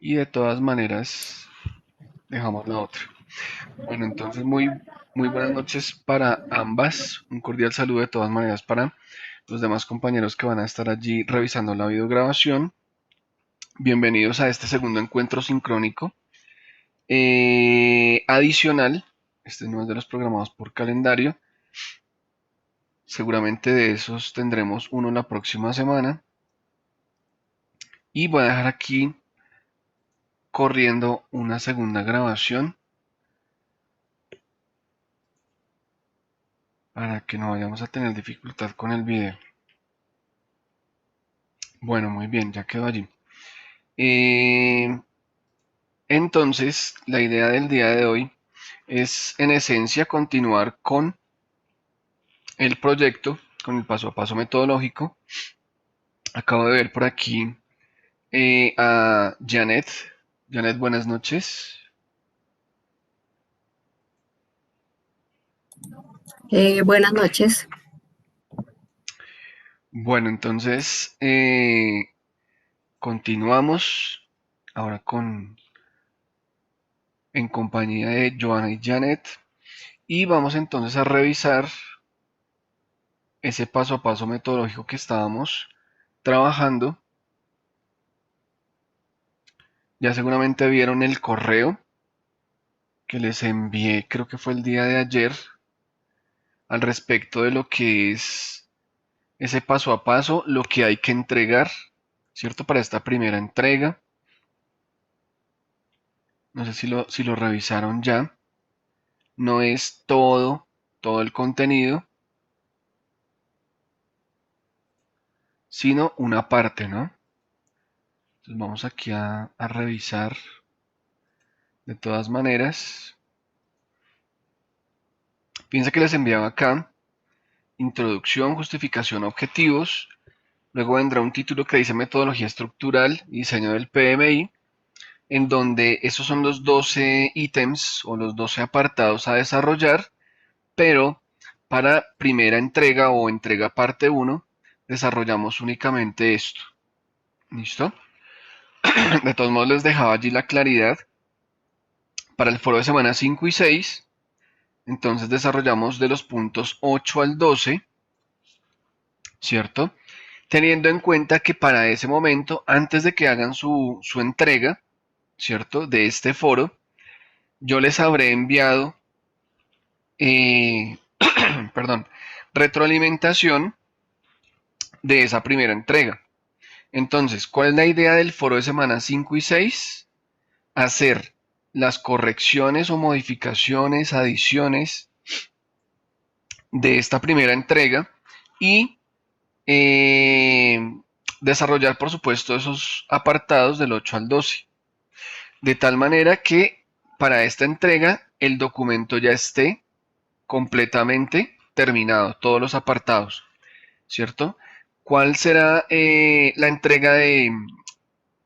y de todas maneras dejamos la otra. Bueno, entonces muy buenas noches para ambas. Un cordial saludo de todas maneras para los demás compañeros que van a estar allí revisando la videograbación. Bienvenidos a este segundo encuentro sincrónico adicional. Este no es de los programados por calendario. Seguramente de esos tendremos uno la próxima semana. Y voy a dejar aquí corriendo una segunda grabación para que no vayamos a tener dificultad con el video. Bueno, muy bien, ya quedó allí. Entonces, la idea del día de hoy es en esencia continuar con el proyecto, con el paso a paso metodológico. Acabo de ver por aquí a Janet. Janet, buenas noches. Buenas noches. Bueno, entonces continuamos ahora en compañía de Joana y Janet y vamos entonces a revisar ese paso a paso metodológico que estábamos trabajando. Ya seguramente vieron el correo que les envié, creo que fue el día de ayer, al respecto de lo que es ese paso a paso, lo que hay que entregar, ¿cierto? Para esta primera entrega. No sé si lo revisaron ya. No es todo el contenido, sino una parte, ¿no? Entonces vamos aquí a revisar de todas maneras. Piensa que les enviaba acá introducción, justificación, objetivos. Luego vendrá un título que dice metodología estructural y diseño del PMI, en donde esos son los 12 ítems o los 12 apartados a desarrollar, pero para primera entrega o entrega parte uno desarrollamos únicamente esto. ¿Listo? De todos modos les dejaba allí la claridad. Para el foro de semana 5 y 6, entonces desarrollamos de los puntos 8 al 12, ¿cierto? Teniendo en cuenta que para ese momento, antes de que hagan su entrega, ¿cierto? De este foro, yo les habré enviado, eh, perdón, retroalimentación de esa primera entrega. Entonces, ¿cuál es la idea del foro de semana 5 y 6? Hacer las correcciones o modificaciones, adiciones de esta primera entrega y eh, desarrollar, por supuesto, esos apartados del 8 al 12. De tal manera que para esta entrega el documento ya esté completamente terminado, todos los apartados, ¿cierto? ¿Cuál será la entrega de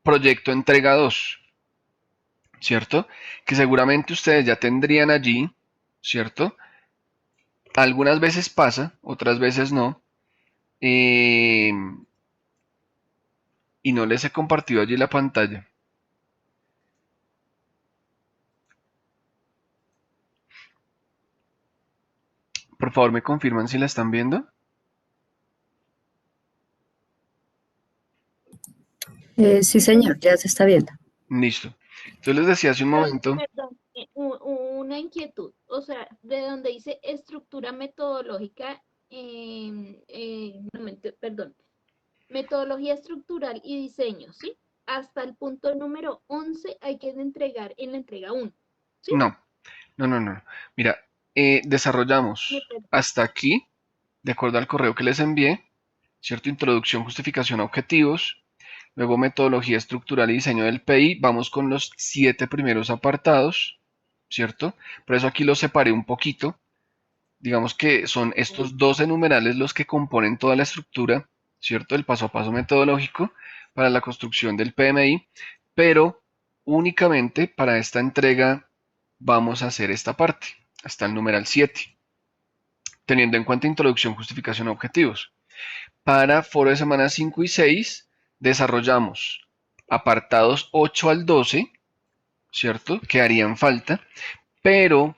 proyecto entrega 2? ¿Cierto? Que seguramente ustedes ya tendrían allí, ¿cierto? Algunas veces pasa, otras veces no, eh, y no les he compartido allí la pantalla. Por favor, me confirman si la están viendo. Sí, señor, ya se está viendo. Listo. Entonces les decía hace un momento, Perdón, una inquietud, o sea, de donde dice estructura metodológica, no, perdón, metodología estructural y diseño, ¿sí? Hasta el punto número 11 hay que entregar en la entrega uno, ¿sí? no, no. Mira, Me desarrollamos perdí. hasta aquí, de acuerdo al correo que les envié, ¿cierto? Introducción, justificación, objetivos, luego metodología estructural y diseño del PI, vamos con los 7 primeros apartados, ¿cierto? Por eso aquí los separé un poquito. Digamos que son estos 12 numerales los que componen toda la estructura, ¿cierto? El paso a paso metodológico para la construcción del PMI, pero únicamente para esta entrega vamos a hacer esta parte, hasta el numeral 7, teniendo en cuenta introducción, justificación, objetivos. Para foro de semana 5 y 6 desarrollamos apartados 8 al 12, ¿cierto? Que harían falta, pero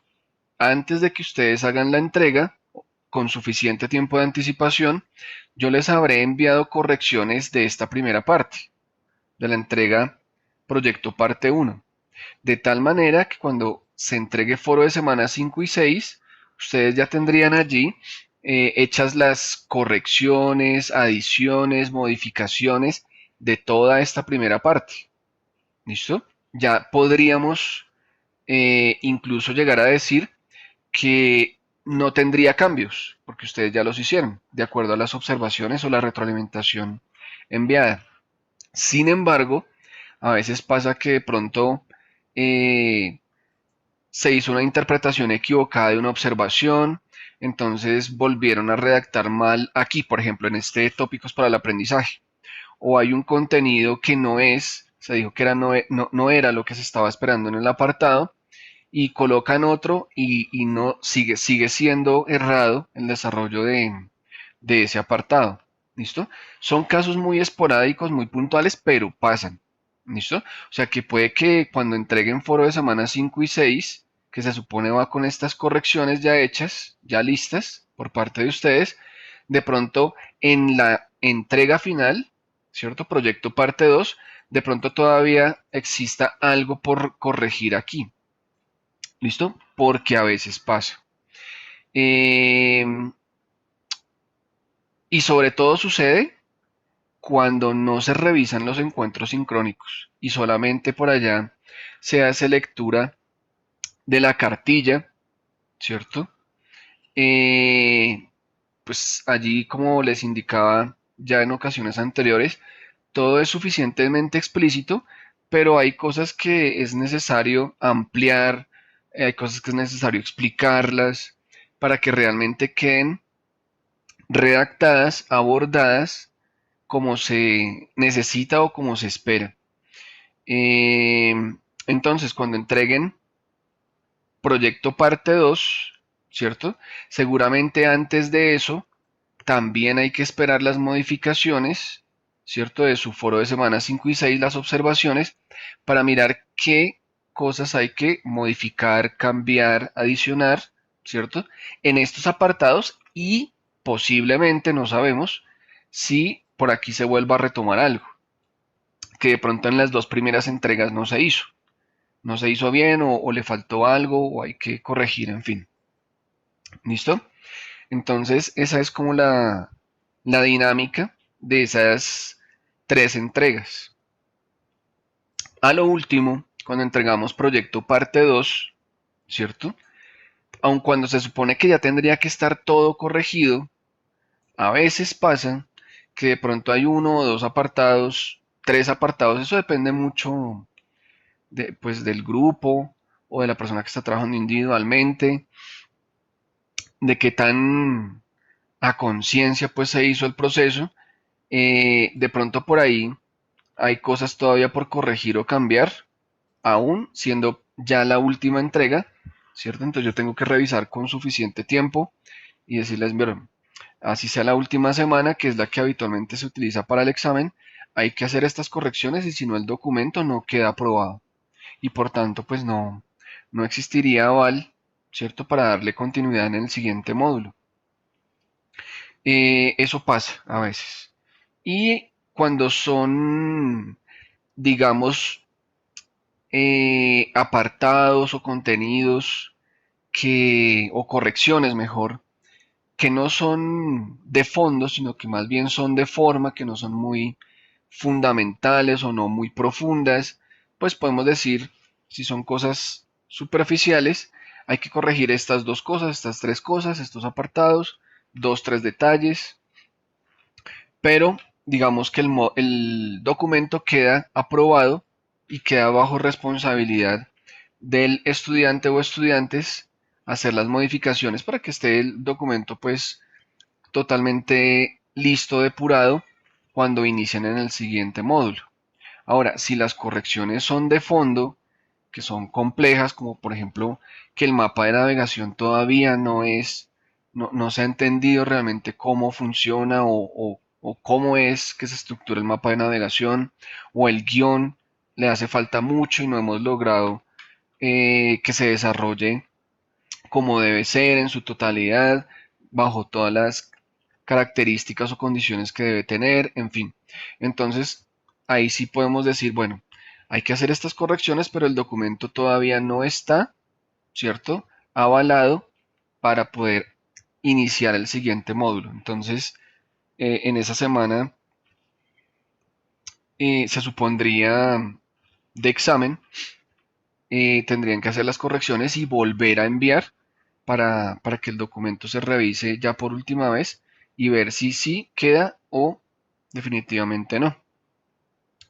antes de que ustedes hagan la entrega, con suficiente tiempo de anticipación, yo les habré enviado correcciones de esta primera parte, de la entrega proyecto parte 1, de tal manera que cuando se entregue foro de semana 5 y 6, ustedes ya tendrían allí hechas las correcciones, adiciones, modificaciones de toda esta primera parte. ¿Listo? Ya podríamos incluso llegar a decir que no tendría cambios, porque ustedes ya los hicieron, de acuerdo a las observaciones o la retroalimentación enviada. Sin embargo, a veces pasa que de pronto eh, se hizo una interpretación equivocada de una observación, entonces volvieron a redactar mal aquí, por ejemplo, en este tópicos para el aprendizaje, o hay un contenido que no es, se dijo que era, no era lo que se estaba esperando en el apartado, y colocan otro y no sigue siendo errado el desarrollo de ese apartado. ¿Listo? Son casos muy esporádicos, muy puntuales, pero pasan. ¿Listo? O sea que puede que cuando entreguen foro de semana 5 y 6, que se supone va con estas correcciones ya hechas, ya listas por parte de ustedes, de pronto en la entrega final, ¿cierto? Proyecto parte 2, de pronto todavía exista algo por corregir aquí. ¿Listo? Porque a veces pasa. Eh, y sobre todo sucede cuando no se revisan los encuentros sincrónicos y solamente por allá se hace lectura de la cartilla, ¿cierto? Eh, pues allí, como les indicaba ya en ocasiones anteriores, todo es suficientemente explícito, pero hay cosas que es necesario ampliar, hay cosas que es necesario explicarlas para que realmente queden redactadas, abordadas como se necesita o como se espera. Eh, entonces, cuando entreguen proyecto parte 2, ¿cierto? Seguramente antes de eso también hay que esperar las modificaciones, ¿cierto? De su foro de semana 5 y 6, las observaciones, para mirar qué cosas hay que modificar, cambiar, adicionar, ¿cierto? En estos apartados y posiblemente, no sabemos, si por aquí se vuelva a retomar algo, que de pronto en las dos primeras entregas no se hizo. No se hizo bien o le faltó algo o hay que corregir, en fin. ¿Listo? Entonces, esa es como la dinámica de esas tres entregas. A lo último, cuando entregamos proyecto parte 2, ¿cierto? Aun cuando se supone que ya tendría que estar todo corregido, a veces pasa que de pronto hay uno o dos apartados, tres apartados, eso depende mucho pues, del grupo o de la persona que está trabajando individualmente, de qué tan a conciencia pues se hizo el proceso. De pronto por ahí hay cosas todavía por corregir o cambiar, aún siendo ya la última entrega, ¿cierto? Entonces yo tengo que revisar con suficiente tiempo y decirles, miren, así sea la última semana, que es la que habitualmente se utiliza para el examen, hay que hacer estas correcciones y si no el documento no queda aprobado. Y por tanto, pues no existiría aval, ¿cierto? Para darle continuidad en el siguiente módulo. Eso pasa a veces. Y cuando son, digamos, apartados o contenidos o correcciones mejor, que no son de fondo, sino que más bien son de forma, que no son muy fundamentales o no muy profundas, pues podemos decir, si son cosas superficiales, hay que corregir estas dos cosas, estas tres cosas, estos apartados, dos, tres detalles, pero digamos que el documento queda aprobado y queda bajo responsabilidad del estudiante o estudiantes hacer las modificaciones para que esté el documento pues totalmente listo, depurado, cuando inicien en el siguiente módulo. Ahora, si las correcciones son de fondo, que son complejas, como por ejemplo que el mapa de navegación todavía no se ha entendido realmente cómo funciona o cómo es que se estructura el mapa de navegación, o el guión le hace falta mucho y no hemos logrado que se desarrolle como debe ser en su totalidad, bajo todas las características o condiciones que debe tener, en fin. Entonces, ahí sí podemos decir, bueno, hay que hacer estas correcciones, pero el documento todavía no está, ¿cierto? Avalado para poder iniciar el siguiente módulo. Entonces, en esa semana se supondría de examen, tendrían que hacer las correcciones y volver a enviar para que el documento se revise ya por última vez y ver si sí queda o definitivamente no.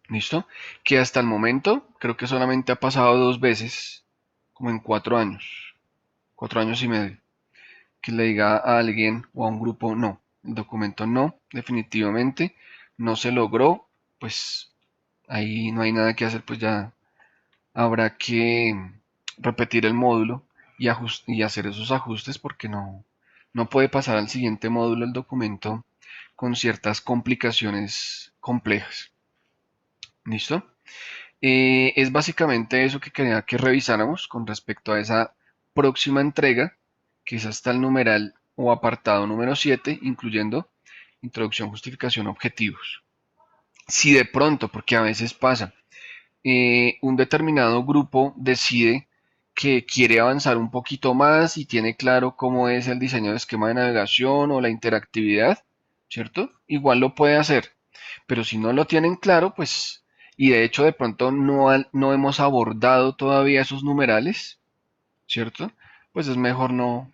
¿Listo? Que hasta el momento creo que solamente ha pasado 2 veces, como en 4 años, 4 años y medio, que le diga a alguien o a un grupo no, el documento no, definitivamente no se logró, pues ahí no hay nada que hacer, pues ya habrá que repetir el módulo y hacer esos ajustes porque no puede pasar al siguiente módulo el documento con ciertas complicaciones complejas. ¿Listo? Es básicamente eso que quería que revisáramos con respecto a esa próxima entrega, que es hasta el numeral o apartado número 7, incluyendo introducción, justificación, objetivos. Si de pronto, porque a veces pasa, un determinado grupo decide que quiere avanzar un poquito más y tiene claro cómo es el diseño de esquema de navegación o la interactividad, ¿cierto? Igual lo puede hacer, pero si no lo tienen claro, pues, y de hecho de pronto no hemos abordado todavía esos numerales, ¿cierto? Pues es mejor no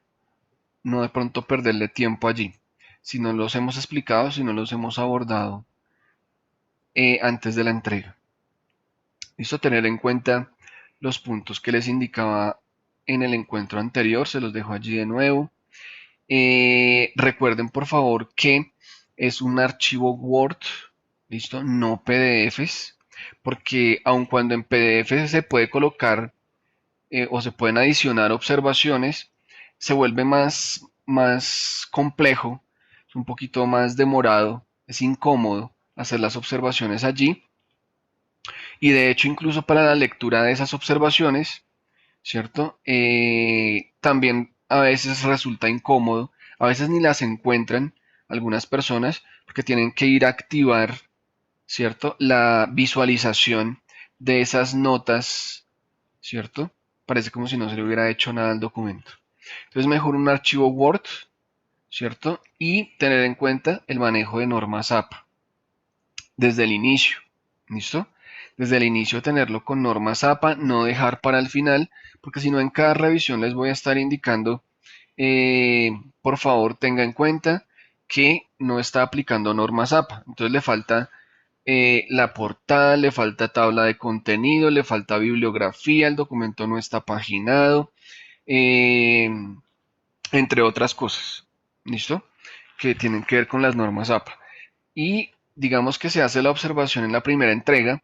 de pronto perderle tiempo allí. Si no los hemos explicado, si no los hemos abordado antes de la entrega. Listo, tener en cuenta los puntos que les indicaba en el encuentro anterior, se los dejo allí de nuevo. Recuerden por favor que es un archivo Word, listo, no PDFs, porque aun cuando en PDF se puede colocar o se pueden adicionar observaciones, se vuelve más complejo, es un poquito más demorado, es incómodo hacer las observaciones allí. Y de hecho, incluso para la lectura de esas observaciones, ¿cierto? También a veces resulta incómodo, a veces ni las encuentran algunas personas porque tienen que ir a activar, ¿cierto? La visualización de esas notas, ¿cierto? Parece como si no se le hubiera hecho nada al documento. Entonces, mejor un archivo Word, ¿cierto? Y tener en cuenta el manejo de normas APA desde el inicio, ¿listo? Desde el inicio tenerlo con normas APA, no dejar para el final, porque si no en cada revisión les voy a estar indicando, por favor tenga en cuenta que no está aplicando normas APA, entonces le falta la portada, le falta tabla de contenido, le falta bibliografía, el documento no está paginado, eh, entre otras cosas, ¿listo? Que tienen que ver con las normas APA. Y digamos que se hace la observación en la primera entrega,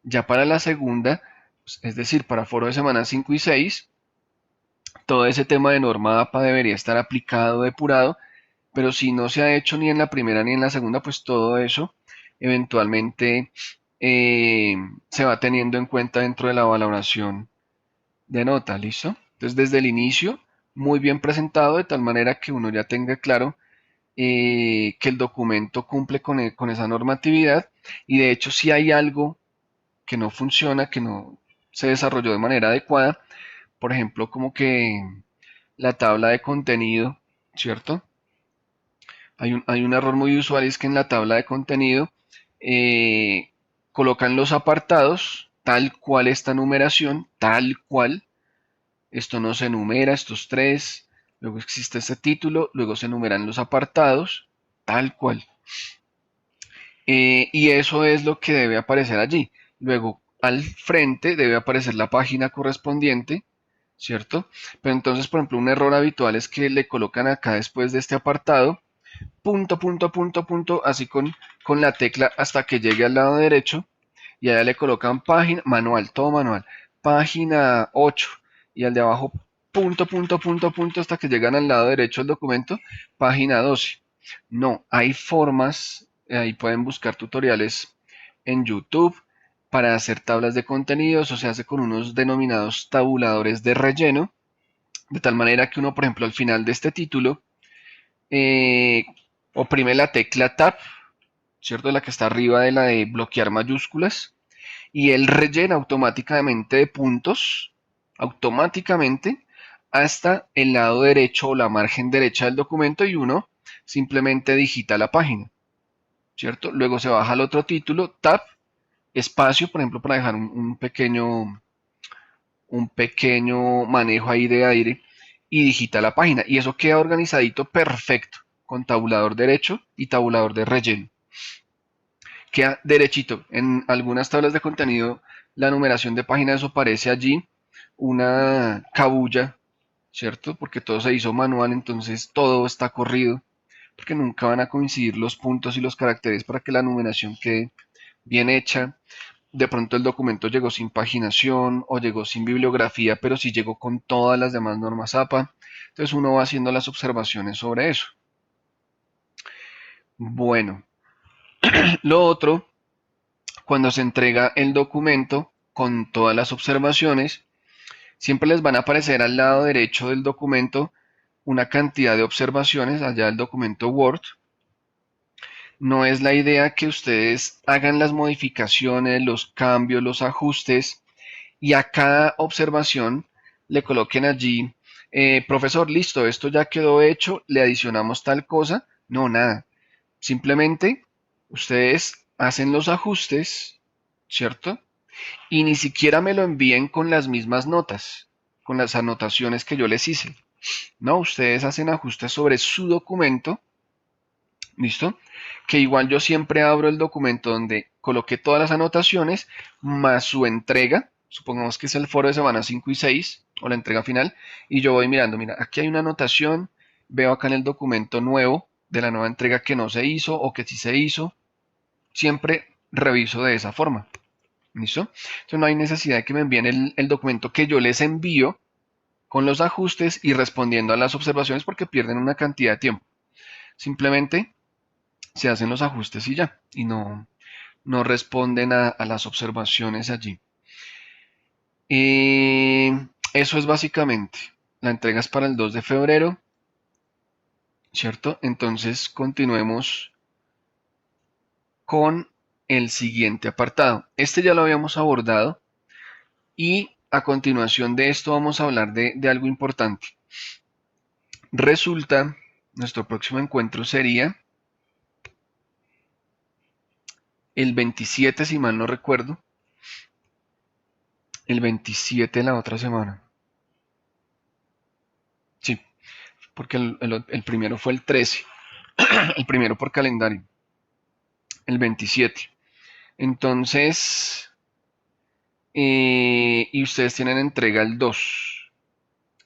ya para la segunda, pues, es decir, para foro de semana 5 y 6, todo ese tema de norma APA debería estar aplicado, depurado, pero si no se ha hecho ni en la primera ni en la segunda, pues todo eso eventualmente eh, se va teniendo en cuenta dentro de la valoración de nota, ¿listo? Entonces desde el inicio, muy bien presentado, de tal manera que uno ya tenga claro que el documento cumple con esa normatividad y de hecho si hay algo que no funciona, que no se desarrolló de manera adecuada, por ejemplo, como que la tabla de contenido, ¿cierto? Hay un error muy usual, es que en la tabla de contenido eh, colocan los apartados tal cual esta numeración, tal cual, esto no se numera, estos tres, luego existe este título, luego se numeran los apartados, tal cual. Y eso es lo que debe aparecer allí. Luego, al frente debe aparecer la página correspondiente, ¿cierto? Pero entonces, por ejemplo, un error habitual es que le colocan acá después de este apartado, punto, punto, punto, punto, así con la tecla hasta que llegue al lado derecho, y allá le colocan página, manual, todo manual, página 8, y al de abajo, punto, punto, punto, punto, hasta que llegan al lado derecho del documento, página 12. No, hay formas, ahí pueden buscar tutoriales en YouTube para hacer tablas de contenido. Eso se hace con unos denominados tabuladores de relleno, de tal manera que uno, por ejemplo, al final de este título, eh, oprime la tecla Tab, ¿cierto? La que está arriba de la de bloquear mayúsculas, y él rellena automáticamente de puntos, automáticamente, hasta el lado derecho o la margen derecha del documento, y uno simplemente digita la página, ¿cierto? Luego se baja al otro título, Tab, espacio, por ejemplo, para dejar un pequeño manejo ahí de aire, y digita la página. Y eso queda organizadito perfecto, con tabulador derecho y tabulador de relleno. Queda derechito. En algunas tablas de contenido, la numeración de páginas, eso parece allí una cabulla, ¿cierto? Porque todo se hizo manual, entonces todo está corrido, porque nunca van a coincidir los puntos y los caracteres para que la numeración quede bien hecha. De pronto el documento llegó sin paginación o llegó sin bibliografía, pero sí llegó con todas las demás normas APA. Entonces uno va haciendo las observaciones sobre eso. Bueno, lo otro, cuando se entrega el documento con todas las observaciones, siempre les van a aparecer al lado derecho del documento una cantidad de observaciones, allá del documento Word. No es la idea que ustedes hagan las modificaciones, los cambios, los ajustes, y a cada observación le coloquen allí, profesor, listo, esto ya quedó hecho, le adicionamos tal cosa. No, nada. Simplemente ustedes hacen los ajustes, ¿cierto? Y ni siquiera me lo envíen con las mismas notas, con las anotaciones que yo les hice. No, ustedes hacen ajustes sobre su documento, ¿listo? Que igual yo siempre abro el documento donde coloqué todas las anotaciones más su entrega. Supongamos que es el foro de semana 5 y 6 o la entrega final, y yo voy mirando, mira, aquí hay una anotación, veo acá en el documento nuevo de la nueva entrega que no se hizo o que sí se hizo. Siempre reviso de esa forma. ¿Listo? Entonces no hay necesidad de que me envíen el documento que yo les envío con los ajustes y respondiendo a las observaciones, porque pierden una cantidad de tiempo. Simplemente se hacen los ajustes y ya, y no responden a las observaciones allí. Eso es básicamente. La entrega es para el 2 de febrero, ¿cierto? Entonces continuemos con el siguiente apartado. Este ya lo habíamos abordado, y a continuación de esto vamos a hablar de algo importante. Resulta, nuestro próximo encuentro sería el 27, si mal no recuerdo. El 27 de la otra semana. Sí, porque el primero fue el 13. El primero por calendario. El 27. Entonces, y ustedes tienen entrega el 2.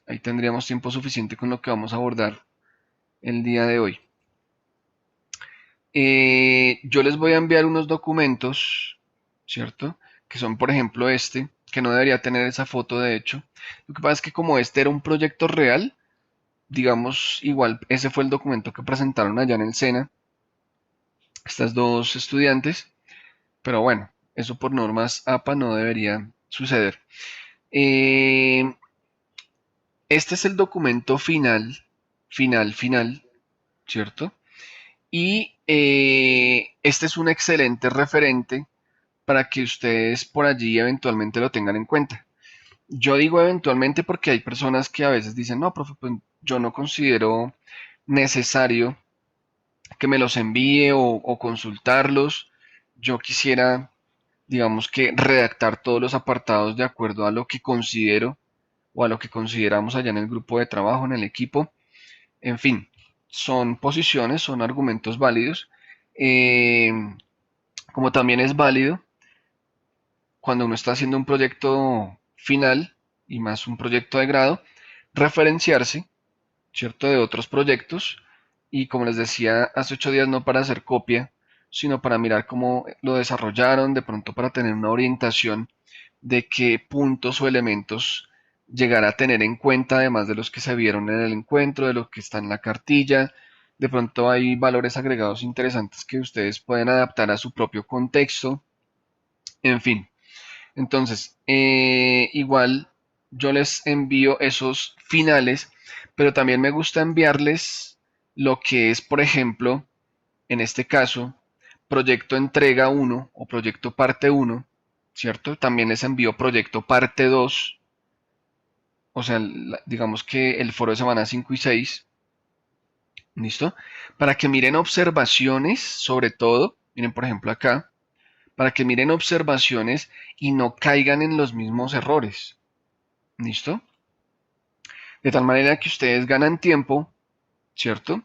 Ahí tendríamos tiempo suficiente con lo que vamos a abordar el día de hoy. Yo les voy a enviar unos documentos, ¿cierto? Que son, por ejemplo, este, que no debería tener esa foto, de hecho. Lo que pasa es que como este era un proyecto real, digamos, igual ese fue el documento que presentaron allá en el SENA, estas dos estudiantes, pero bueno, eso por normas APA no debería suceder. Eh, este es el documento final, ¿cierto? Y este es un excelente referente para que ustedes por allí eventualmente lo tengan en cuenta. Yo digo eventualmente porque hay personas que a veces dicen, no, profe, pues yo no considero necesario que me los envíe o consultarlos. Yo quisiera, digamos que redactar todos los apartados de acuerdo a lo que considero o a lo que consideramos allá en el grupo de trabajo, en el equipo. En fin, son posiciones, son argumentos válidos. Eh, Como también es válido cuando uno está haciendo un proyecto final y más un proyecto de grado, referenciarse, ¿cierto?, de otros proyectos, y como les decía hace 8 días, no para hacer copia, sino para mirar cómo lo desarrollaron, de pronto para tener una orientación de qué puntos o elementos llegar a tener en cuenta, además de los que se vieron en el encuentro, de lo que está en la cartilla, De pronto hay valores agregados interesantes que ustedes pueden adaptar a su propio contexto, en fin. Entonces, igual yo les envío esos finales, pero también me gusta enviarles lo que es, por ejemplo, en este caso, proyecto entrega 1 o proyecto parte 1, ¿cierto? También les envío proyecto parte 2, o sea, digamos que el foro de semana 5 y 6, ¿listo? Para que miren observaciones, sobre todo, miren por ejemplo acá, para que miren observaciones y no caigan en los mismos errores, ¿listo? De tal manera que ustedes ganan tiempo, ¿cierto?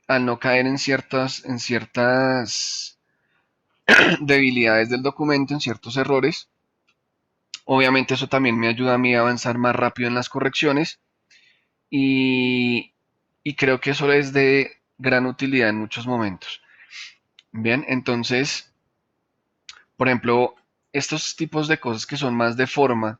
Al no caer en ciertas debilidades del documento, en ciertos errores. Obviamente eso también me ayuda a mí a avanzar más rápido en las correcciones y, y creo que eso es de gran utilidad en muchos momentos. Bien, entonces, por ejemplo, estos tipos de cosas que son más de forma,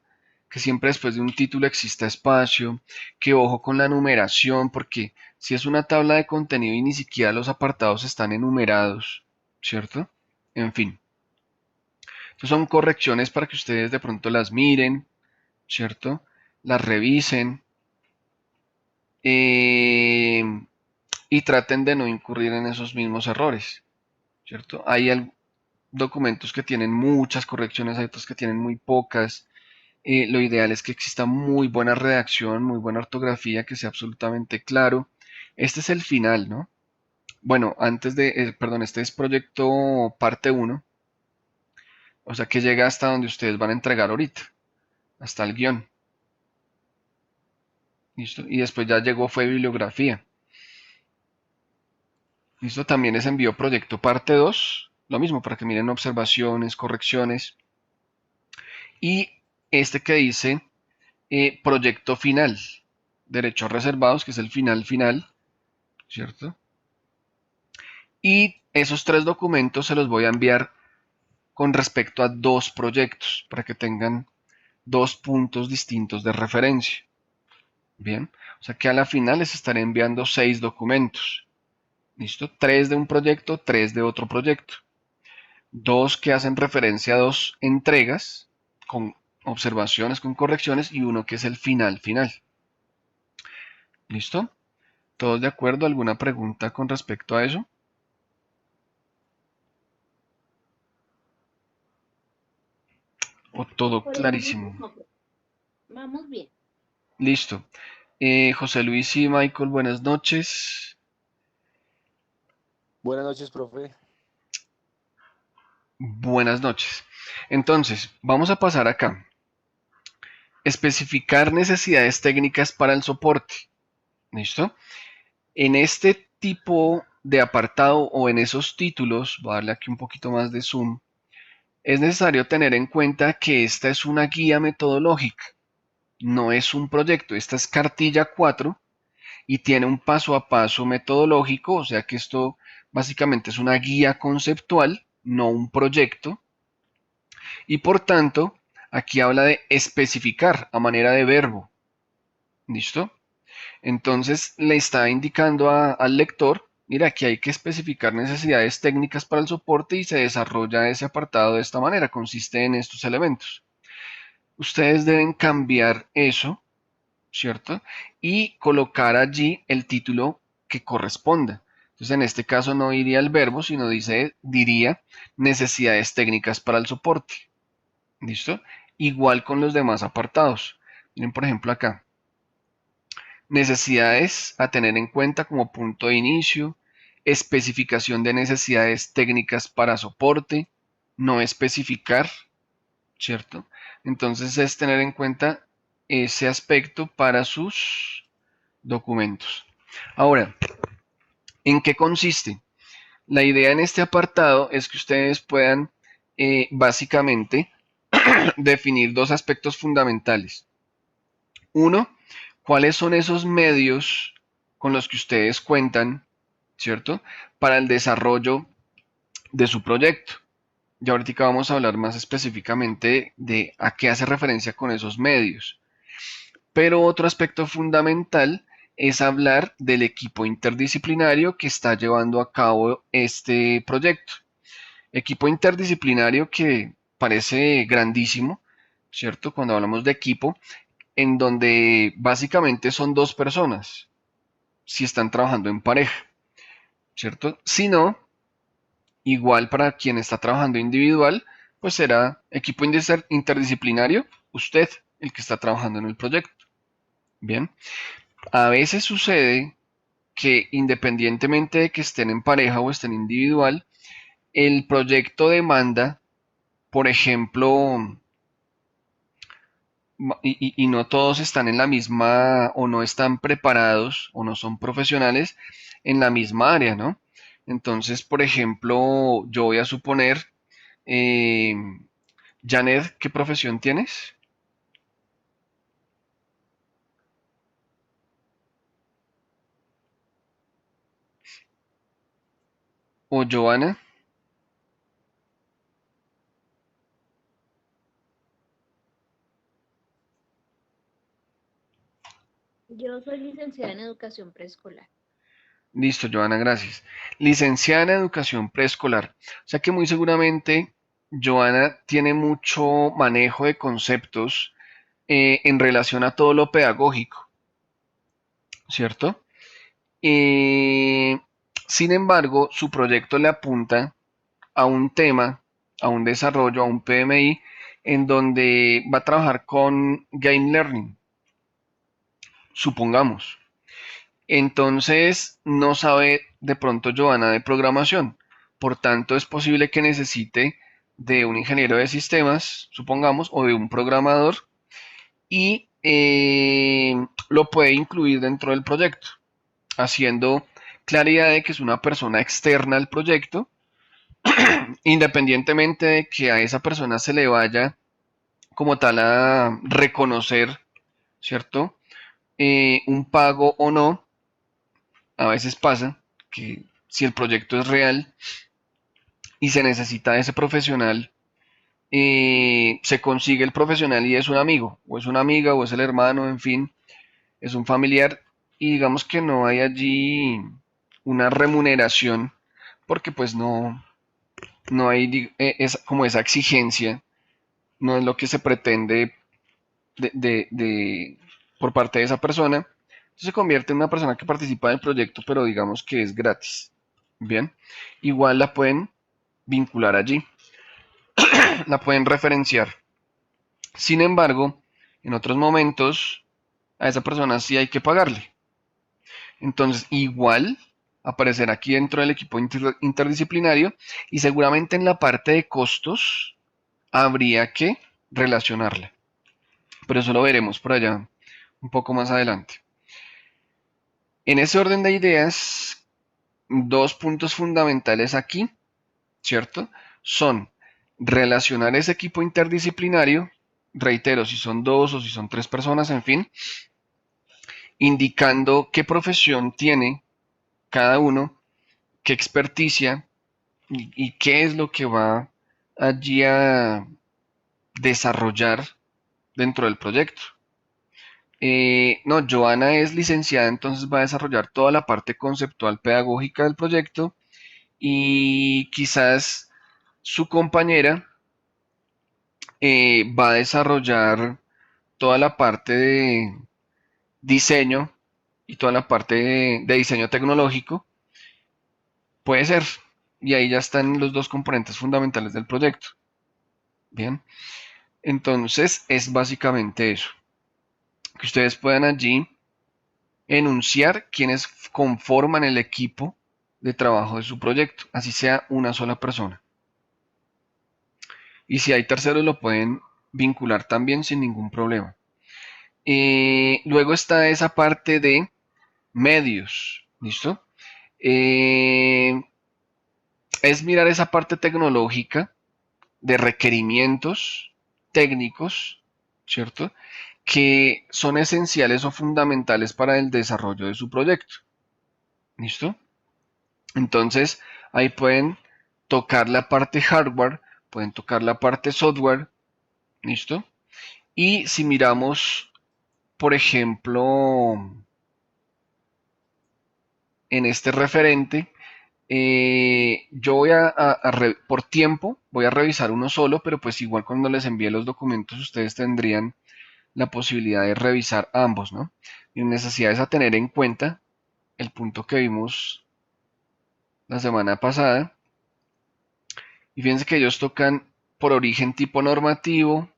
que siempre después de un título exista espacio, que ojo con la numeración, porque si es una tabla de contenido y ni siquiera los apartados están enumerados, ¿cierto? En fin, entonces son correcciones para que ustedes de pronto las miren, ¿cierto? Las revisen eh, y traten de no incurrir en esos mismos errores, ¿cierto? Hay documentos que tienen muchas correcciones, hay otros que tienen muy pocas. Lo ideal es que exista muy buena redacción, muy buena ortografía, que sea absolutamente claro. Este es el final, ¿no? Bueno, perdón, este es proyecto parte 1, o sea que llega hasta donde ustedes van a entregar ahorita, hasta el guión. ¿Listo? Y después ya llegó fue bibliografía. ¿Listo? También les envío proyecto parte 2, lo mismo para que miren observaciones, correcciones. Y este que dice proyecto final, derechos reservados, que es el final final, ¿cierto? Y esos tres documentos se los voy a enviar con respecto a dos proyectos, para que tengan dos puntos distintos de referencia. Bien, o sea que a la final les estaré enviando 6 documentos. ¿Listo? 3 de un proyecto, 3 de otro proyecto. Dos que hacen referencia a dos entregas con observaciones, con correcciones y uno que es el final final. ¿Listo? ¿Todos de acuerdo? ¿Alguna pregunta con respecto a eso? ¿O todo Por el momento clarísimo? no, profe. Vamos bien. Listo. José Luis y Michael, buenas noches. Buenas noches, profe. Buenas noches. Entonces, vamos a pasar acá. Especificar necesidades técnicas para el soporte. ¿Listo? En este tipo de apartado o en esos títulos, voy a darle aquí un poquito más de zoom, es necesario tener en cuenta que esta es una guía metodológica, no es un proyecto, esta es cartilla 4 y tiene un paso a paso metodológico, o sea que esto básicamente es una guía conceptual, no un proyecto, y por tanto, aquí habla de especificar a manera de verbo, ¿listo? Entonces le está indicando al lector, mira, aquí hay que especificar necesidades técnicas para el soporte y se desarrolla ese apartado de esta manera, consiste en estos elementos. Ustedes deben cambiar eso, ¿cierto? Y colocar allí el título que corresponda. Entonces en este caso no iría el verbo, sino diría necesidades técnicas para el soporte. ¿Listo? Igual con los demás apartados. Miren por ejemplo acá. Necesidades a tener en cuenta como punto de inicio, especificación de necesidades técnicas para soporte, no especificar, ¿cierto? Entonces es tener en cuenta ese aspecto para sus documentos. Ahora, ¿en qué consiste? La idea en este apartado es que ustedes puedan básicamente definir dos aspectos fundamentales. Uno, ¿cuáles son esos medios con los que ustedes cuentan, ¿cierto? Para el desarrollo de su proyecto. Ya ahorita vamos a hablar más específicamente de a qué hace referencia con esos medios. Pero otro aspecto fundamental es hablar del equipo interdisciplinario que está llevando a cabo este proyecto. Equipo interdisciplinario que parece grandísimo, ¿cierto? Cuando hablamos de equipo, en donde básicamente son dos personas, si están trabajando en pareja, ¿cierto? Si no, igual para quien está trabajando individual, pues será equipo interdisciplinario, usted, el que está trabajando en el proyecto. Bien, a veces sucede que independientemente de que estén en pareja o estén individual, el proyecto demanda, por ejemplo, y no todos están en la misma o no están preparados o no son profesionales en la misma área, ¿no? Entonces, por ejemplo, yo voy a suponer, eh, Janet, ¿qué profesión tienes? O Joana. Yo soy licenciada en educación preescolar. Listo, Joana, gracias. Licenciada en educación preescolar. O sea que muy seguramente Joana tiene mucho manejo de conceptos en relación a todo lo pedagógico, ¿cierto? Eh, Sin embargo, su proyecto le apunta a un tema, a un desarrollo, a un PMI, en donde va a trabajar con Game Learning, supongamos. Entonces, no sabe de pronto Joana de programación. Por tanto, es posible que necesite de un ingeniero de sistemas, supongamos, o de un programador, y lo puede incluir dentro del proyecto, haciendo claridad de que es una persona externa al proyecto, independientemente de que a esa persona se le vaya como tal a reconocer, ¿cierto? Un pago o no. A veces pasa que si el proyecto es real y se necesita ese profesional, se consigue el profesional y es un amigo, o es una amiga, o es el hermano, en fin, es un familiar, y digamos que no hay allí una remuneración, porque pues no hay como esa exigencia, no es lo que se pretende por parte de esa persona. Entonces se convierte en una persona que participa del proyecto, pero digamos que es gratis. Bien, igual la pueden vincular allí, la pueden referenciar. Sin embargo, en otros momentos a esa persona sí hay que pagarle. Entonces, igual aparecerá aquí dentro del equipo interdisciplinario y seguramente en la parte de costos habría que relacionarla. Pero eso lo veremos por allá un poco más adelante. En ese orden de ideas, dos puntos fundamentales aquí, ¿cierto? Son relacionar ese equipo interdisciplinario, reitero, si son dos o si son tres personas, en fin, indicando qué profesión tiene cada uno, qué experticia y qué es lo que va allí a desarrollar dentro del proyecto. No, Joana es licenciada, entonces va a desarrollar toda la parte conceptual pedagógica del proyecto y quizás su compañera va a desarrollar toda la parte de diseño y toda la parte de diseño tecnológico. Puede ser. Y ahí ya están los dos componentes fundamentales del proyecto. Bien. Entonces es básicamente eso. Que ustedes puedan allí enunciar quienes conforman el equipo de trabajo de su proyecto, así sea una sola persona. Y si hay terceros lo pueden vincular también sin ningún problema. Luego está esa parte de medios, ¿listo? Eh, es mirar esa parte tecnológica de requerimientos técnicos, ¿cierto? Que son esenciales o fundamentales para el desarrollo de su proyecto. ¿Listo? Entonces, ahí pueden tocar la parte hardware, pueden tocar la parte software, ¿listo? Y si miramos, por ejemplo, en este referente, yo voy por tiempo, voy a revisar uno solo, pero pues igual cuando les envíe los documentos ustedes tendrían la posibilidad de revisar ambos, ¿no? Y necesidades a tener en cuenta, el punto que vimos la semana pasada. Y fíjense que ellos tocan por origen tipo normativo.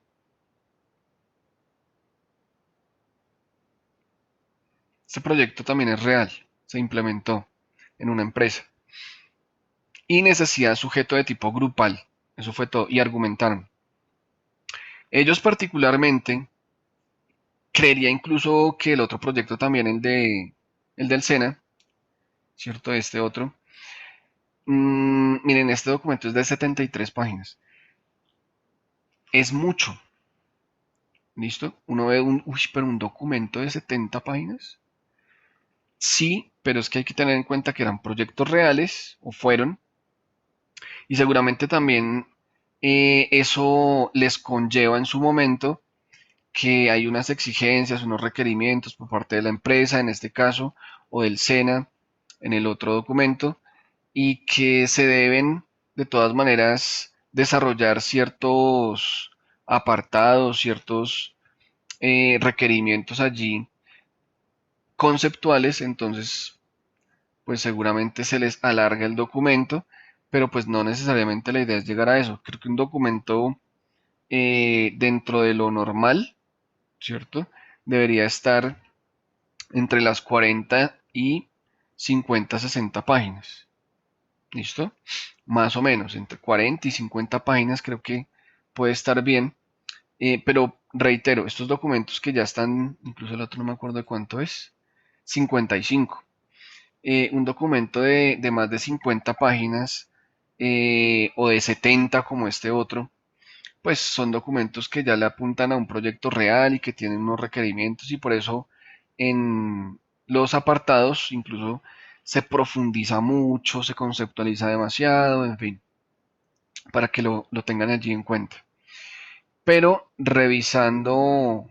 Este proyecto también es real, se implementó en una empresa. Y necesidad sujeto de tipo grupal, eso fue todo, y argumentaron. Ellos particularmente, creería incluso que el otro proyecto también, el del SENA, ¿cierto? Este otro. Miren, este documento es de 73 páginas. Es mucho, ¿listo? Uno ve pero un documento de 70 páginas. Sí, pero es que hay que tener en cuenta que eran proyectos reales, o fueron, y seguramente también eso les conlleva en su momento que hay unas exigencias, unos requerimientos por parte de la empresa, en este caso, o del SENA, en el otro documento, y que se deben, de todas maneras, desarrollar ciertos apartados, ciertos requerimientos allí conceptuales, entonces pues seguramente se les alarga el documento, pero pues no necesariamente la idea es llegar a eso. Creo que un documento dentro de lo normal, ¿cierto? Debería estar entre las 40 y 50, 60 páginas. ¿Listo? Más o menos, entre 40 y 50 páginas creo que puede estar bien. Pero reitero, estos documentos que ya están, incluso el otro no me acuerdo de cuánto es, 55. Un documento de más de 50 páginas o de 70 como este otro, pues son documentos que ya le apuntan a un proyecto real y que tienen unos requerimientos y por eso en los apartados incluso se profundiza mucho, se conceptualiza demasiado, en fin, para que lo tengan allí en cuenta. Pero revisando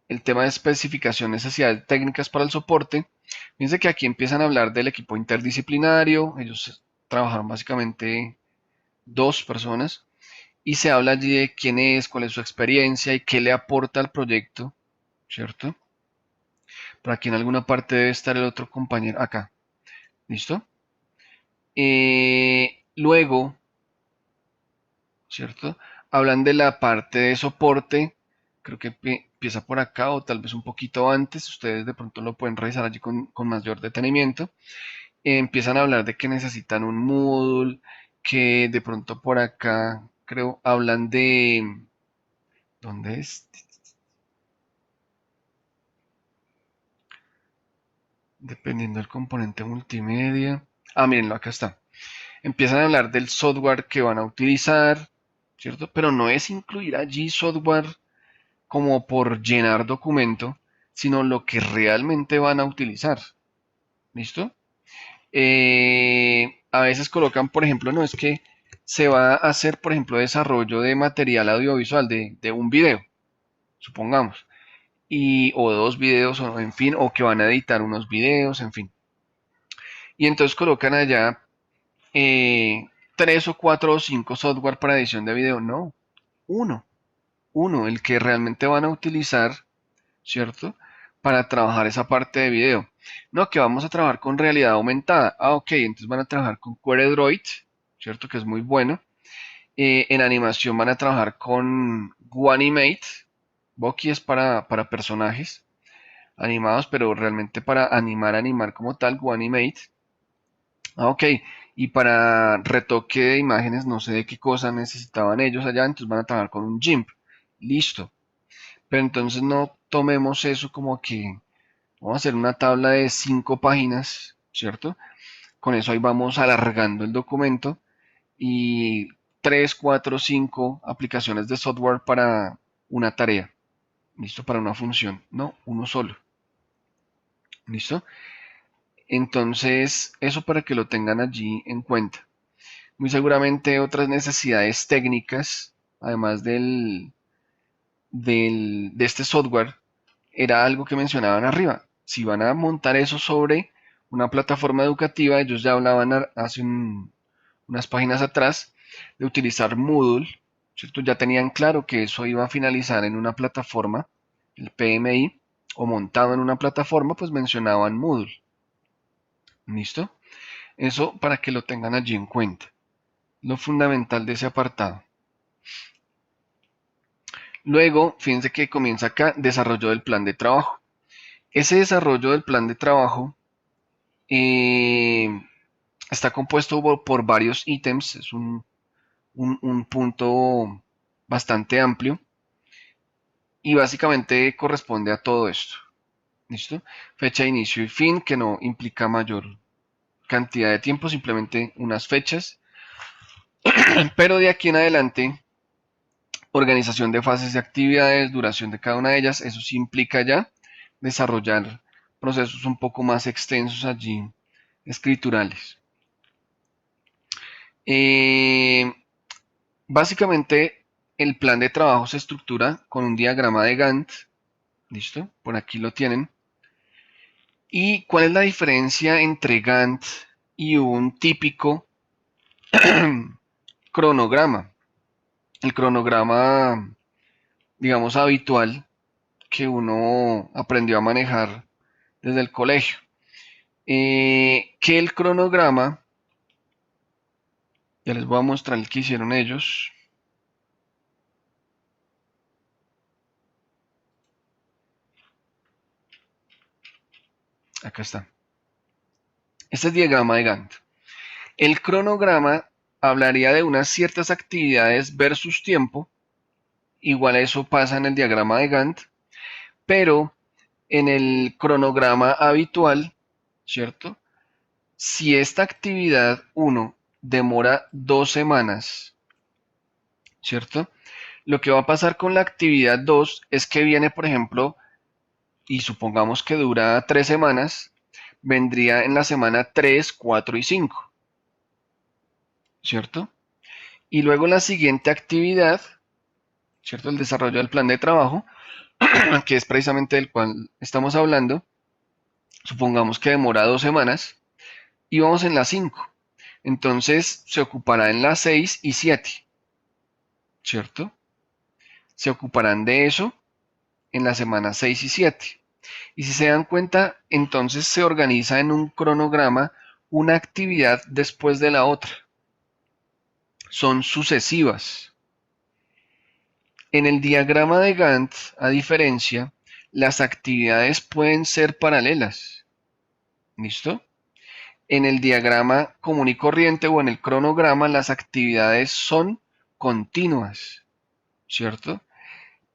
el tema de especificación, necesidades técnicas para el soporte, fíjense que aquí empiezan a hablar del equipo interdisciplinario, ellos trabajaron básicamente dos personas, y se habla allí de quién es, cuál es su experiencia y qué le aporta al proyecto, ¿cierto? Por aquí en alguna parte debe estar el otro compañero, acá, ¿listo? Luego, ¿cierto? Hablan de la parte de soporte, creo que empieza por acá o tal vez un poquito antes, ustedes de pronto lo pueden revisar allí con mayor detenimiento. Empiezan a hablar de que necesitan un Moodle, que de pronto por acá, creo, hablan de... ¿Dónde es? Dependiendo del componente multimedia. Ah, mírenlo, acá está. Empiezan a hablar del software que van a utilizar, ¿cierto? Pero no es incluir allí software como por llenar documento, sino lo que realmente van a utilizar. ¿Listo? A veces colocan, por ejemplo, no es que se va a hacer, por ejemplo, desarrollo de material audiovisual de un video, supongamos, o dos videos, o en fin, o que van a editar unos videos, en fin. Y entonces colocan allá eh, tres o cuatro o cinco software para edición de video. No, uno, uno, el que realmente van a utilizar, ¿cierto? Para trabajar esa parte de video. No, que vamos a trabajar con realidad aumentada. Ah, ok, entonces van a trabajar con QueryDroid, ¿cierto? Que es muy bueno. En animación van a trabajar con Guanimate. Boki es para personajes animados, pero realmente para animar como tal, Guanimate. Ah, ok. Y para retoque de imágenes, no sé de qué cosa necesitaban ellos allá, entonces van a trabajar con un GIMP. Listo. Pero entonces no tomemos eso como que vamos a hacer una tabla de 5 páginas, ¿cierto? Con eso ahí vamos alargando el documento y 3, 4, 5 aplicaciones de software para una tarea. ¿Listo? Para una función. No, uno solo. ¿Listo? Entonces, eso para que lo tengan allí en cuenta. Muy seguramente otras necesidades técnicas, además de este software, era algo que mencionaban arriba. si van a montar eso sobre una plataforma educativa, ellos ya hablaban hace unas páginas atrás de utilizar Moodle, ¿cierto? Ya tenían claro que eso iba a finalizar en una plataforma, el PMI, o montado en una plataforma, pues mencionaban Moodle. ¿Listo? Eso para que lo tengan allí en cuenta. Lo fundamental de ese apartado. Luego, fíjense que comienza acá, desarrollo del plan de trabajo. Ese desarrollo del plan de trabajo está compuesto por varios ítems, es un punto bastante amplio y básicamente corresponde a todo esto. ¿Listo? Fecha de inicio y fin, que no implica mayor cantidad de tiempo, simplemente unas fechas. Pero de aquí en adelante, organización de fases de actividades, duración de cada una de ellas, eso sí implica ya desarrollar procesos un poco más extensos allí, escriturales. Básicamente, el plan de trabajo se estructura con un diagrama de Gantt. ¿Listo? Por aquí lo tienen. ¿Y cuál es la diferencia entre Gantt y un típico cronograma? El cronograma, digamos, habitual que uno aprendió a manejar desde el colegio. Que el cronograma, ya les voy a mostrar el que hicieron ellos. Acá está. Este es el diagrama de Gantt. El cronograma hablaría de unas ciertas actividades versus tiempo. Igual a eso pasa en el diagrama de Gantt. Pero en el cronograma habitual, ¿cierto? Si esta actividad 1 demora 2 semanas, ¿cierto? Lo que va a pasar con la actividad 2 es que viene, por ejemplo, y supongamos que dura 3 semanas, vendría en la semana 3, 4 y 5, ¿cierto? Y luego la siguiente actividad, ¿cierto? El desarrollo del plan de trabajo, que es precisamente del cual estamos hablando, supongamos que demora 2 semanas, y vamos en la 5. Entonces se ocupará en las 6 y 7, ¿cierto? Se ocuparán de eso en las semanas 6 y 7. Y si se dan cuenta, entonces se organiza en un cronograma una actividad después de la otra. Son sucesivas. En el diagrama de Gantt, a diferencia, las actividades pueden ser paralelas. ¿Listo? En el diagrama común y corriente o en el cronograma, las actividades son continuas, ¿cierto?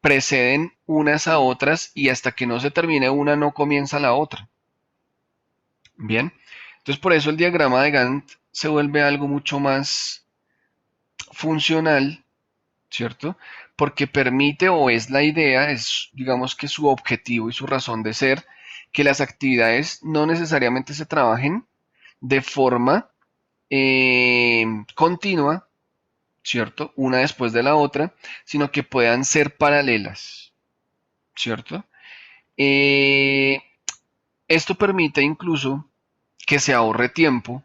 Preceden unas a otras y hasta que no se termine una no comienza la otra. Bien, entonces por eso el diagrama de Gantt se vuelve algo mucho más funcional, ¿cierto? Porque permite o es la idea, es digamos que su objetivo y su razón de ser, que las actividades no necesariamente se trabajen de forma continua, ¿cierto? Una después de la otra, sino que puedan ser paralelas, ¿cierto? Eh, Esto permite incluso que se ahorre tiempo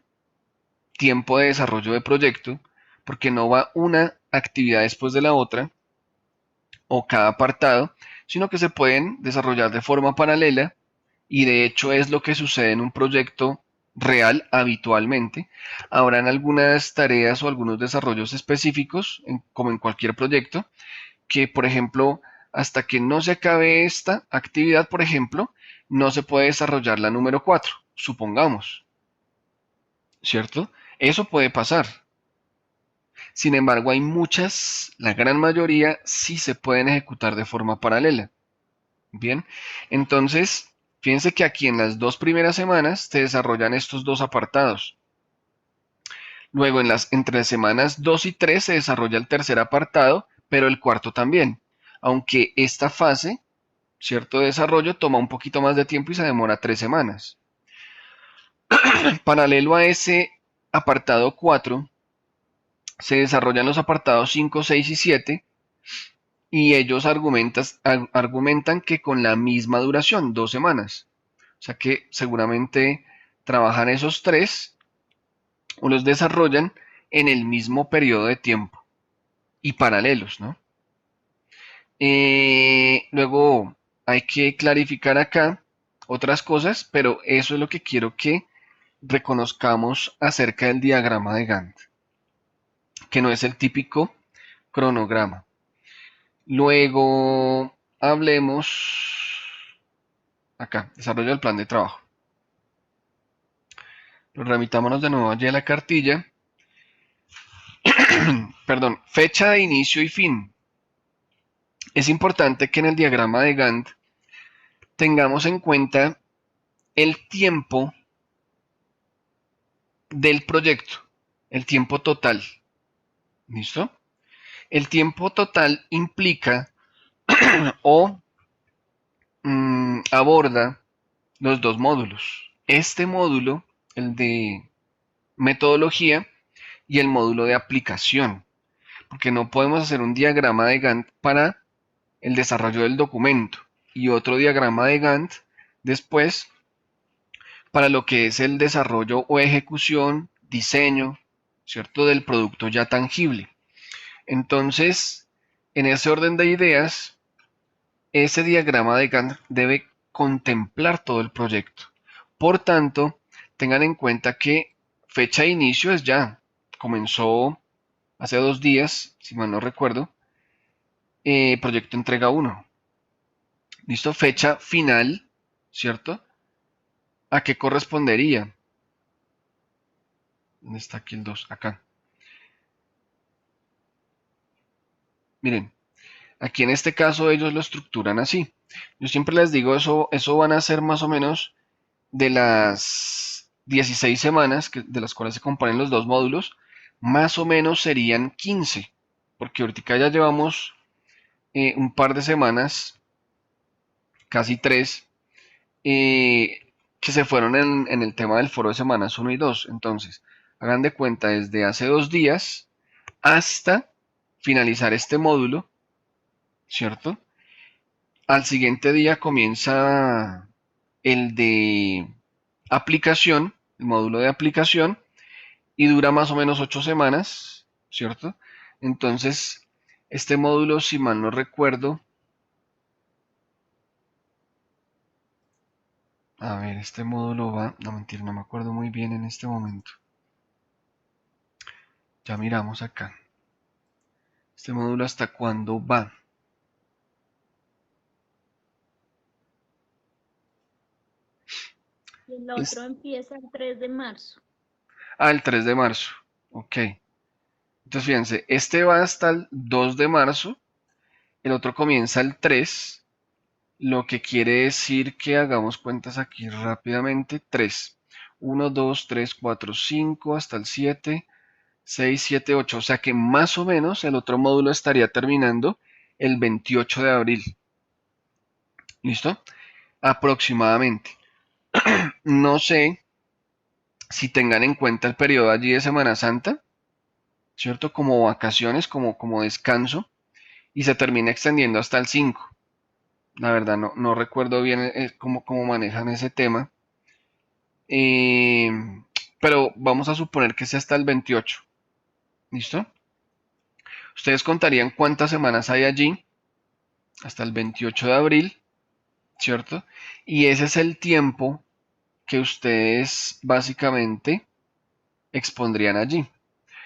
de desarrollo de proyecto, porque no va una actividad después de la otra o cada apartado, sino que se pueden desarrollar de forma paralela y de hecho es lo que sucede en un proyecto real habitualmente. Habrán algunas tareas o algunos desarrollos específicos, como en cualquier proyecto, que por ejemplo, hasta que no se acabe esta actividad, por ejemplo, no se puede desarrollar la número 4, supongamos, ¿cierto? Eso puede pasar. Sin embargo, hay muchas, la gran mayoría sí se pueden ejecutar de forma paralela. Bien, entonces, fíjense que aquí en las 2 primeras semanas se desarrollan estos dos apartados. Luego, entre semanas 2 y 3 se desarrolla el tercer apartado, pero el cuarto también. Aunque esta fase, cierto desarrollo, toma un poquito más de tiempo y se demora 3 semanas. Paralelo a ese apartado 4, se desarrollan los apartados 5, 6 y 7 y ellos argumentan que con la misma duración, 2 semanas. O sea que seguramente trabajan esos tres o los desarrollan en el mismo periodo de tiempo y paralelos, ¿no? Luego hay que clarificar acá otras cosas, pero eso es lo que quiero que reconozcamos acerca del diagrama de Gantt, que no es el típico cronograma. Luego hablemos acá, desarrollo del plan de trabajo. Remitámonos de nuevo allí a la cartilla. Perdón, fecha de inicio y fin. Es importante que en el diagrama de Gantt tengamos en cuenta el tiempo del proyecto, el tiempo total. ¿Listo? El tiempo total implica o aborda los dos módulos. Este módulo, el de metodología, y el módulo de aplicación, porque no podemos hacer un diagrama de Gantt para el desarrollo del documento y otro diagrama de Gantt después para lo que es el desarrollo o ejecución, diseño, ¿cierto? Del producto ya tangible. Entonces, en ese orden de ideas, ese diagrama de Gantt debe contemplar todo el proyecto. Por tanto, tengan en cuenta que fecha de inicio es ya, comenzó hace 2 días, si mal no recuerdo, proyecto entrega 1. ¿Listo? Fecha final, ¿cierto? ¿A qué correspondería? ¿Dónde está aquí el 2? Acá. Miren, aquí en este caso ellos lo estructuran así. Yo siempre les digo, eso van a ser más o menos de las 16 semanas, de las cuales se componen los dos módulos, más o menos serían 15, porque ahorita ya llevamos un par de semanas, casi 3, que se fueron en el tema del foro de semanas 1 y 2. Entonces, hagan de cuenta desde hace 2 días hasta finalizar este módulo, ¿cierto? Al siguiente día comienza el de aplicación, el módulo de aplicación, y dura más o menos 8 semanas, ¿cierto? Entonces, este módulo, si mal no recuerdo, a ver, este módulo va, no mentira, no me acuerdo muy bien en este momento. Ya miramos acá. Este módulo hasta cuándo va. Y el otro Es, empieza el 3 de marzo. el 3 de marzo. Ok. Entonces fíjense, este va hasta el 2 de marzo. El otro comienza el 3. Lo que quiere decir que hagamos cuentas aquí rápidamente. 3. 1, 2, 3, 4, 5 hasta el 7. 6, 7, 8. O sea que más o menos el otro módulo estaría terminando el 28 de abril. ¿Listo? Aproximadamente. No sé si tengan en cuenta el periodo allí de Semana Santa, ¿cierto? Como vacaciones, como descanso, y se termina extendiendo hasta el 5. La verdad, no recuerdo bien cómo manejan ese tema. Eh, pero vamos a suponer que sea hasta el 28. ¿Listo? Ustedes contarían cuántas semanas hay allí hasta el 28 de abril, ¿cierto? Y ese es el tiempo que ustedes básicamente expondrían allí.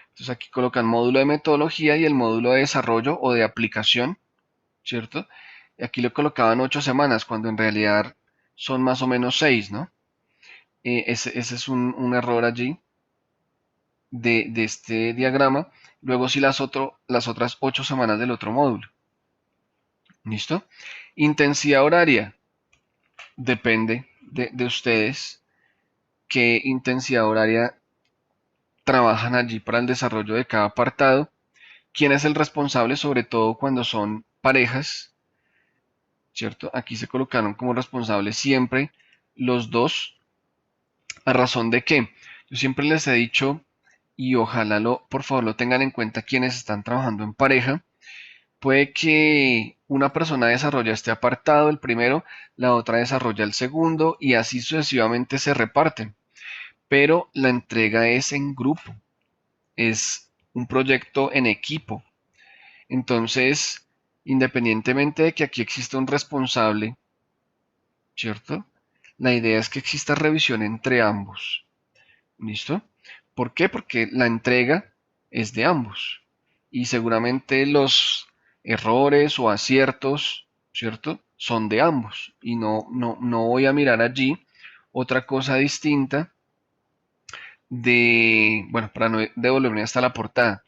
Entonces aquí colocan módulo de metodología y el módulo de desarrollo o de aplicación, ¿cierto? Y aquí le colocaban 8 semanas, cuando en realidad son más o menos 6, ¿no? Ese es un error allí de este diagrama. Luego sí las otras 8 semanas del otro módulo. ¿Listo? Intensidad horaria. Depende de ustedes qué intensidad horaria trabajan allí para el desarrollo de cada apartado. ¿Quién es el responsable? Sobre todo cuando son parejas, ¿cierto? Aquí se colocaron como responsables siempre los dos. ¿A razón de qué? Yo siempre les he dicho, y ojalá por favor lo tengan en cuenta quienes están trabajando en pareja, puede que una persona desarrolla este apartado, el primero, la otra desarrolla el segundo y así sucesivamente se reparten. Pero la entrega es en grupo, es un proyecto en equipo. Entonces, independientemente de que aquí exista un responsable, ¿cierto? La idea es que exista revisión entre ambos. ¿Listo? ¿Por qué? Porque la entrega es de ambos. Y seguramente los errores o aciertos, ¿cierto? Son de ambos. Y no voy a mirar allí otra cosa distinta de, bueno, para no devolverme hasta la portada,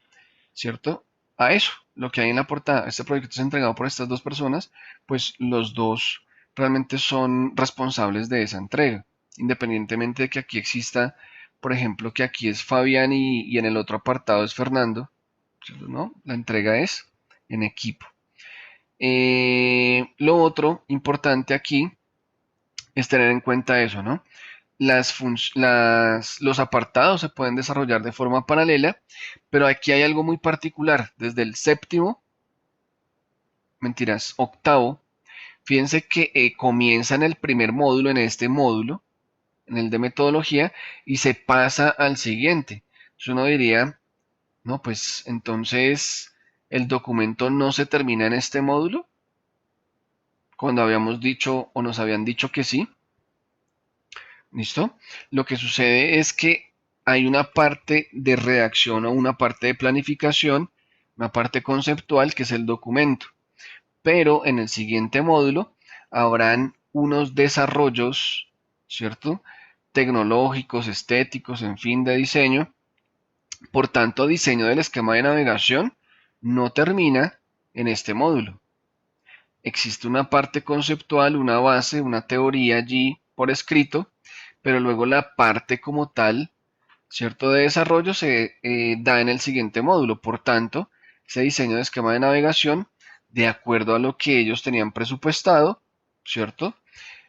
¿cierto? A eso, lo que hay en la portada. Este proyecto es entregado por estas dos personas, pues los dos realmente son responsables de esa entrega, independientemente de que aquí exista, por ejemplo, que aquí es Fabián y en el otro apartado es Fernando, ¿cierto? ¿No? La entrega es en equipo. Lo otro importante aquí es tener en cuenta eso, ¿no? Los apartados se pueden desarrollar de forma paralela, pero aquí hay algo muy particular. Desde el séptimo, mentiras, octavo, fíjense que comienza en el primer módulo, en este módulo, en el de metodología, y se pasa al siguiente. Entonces uno diría, no, pues entonces el documento no se termina en este módulo, cuando habíamos dicho o nos habían dicho que sí. ¿Listo? Lo que sucede es que hay una parte de redacción o una parte de planificación, una parte conceptual que es el documento. Pero en el siguiente módulo habrán unos desarrollos, ¿cierto? Tecnológicos, estéticos, en fin, de diseño. Por tanto, diseño del esquema de navegación no termina en este módulo. Existe una parte conceptual, una base, una teoría allí por escrito, pero luego la parte como tal, ¿cierto?, de desarrollo se da en el siguiente módulo. Por tanto, ese diseño de esquema de navegación, de acuerdo a lo que ellos tenían presupuestado, ¿cierto?,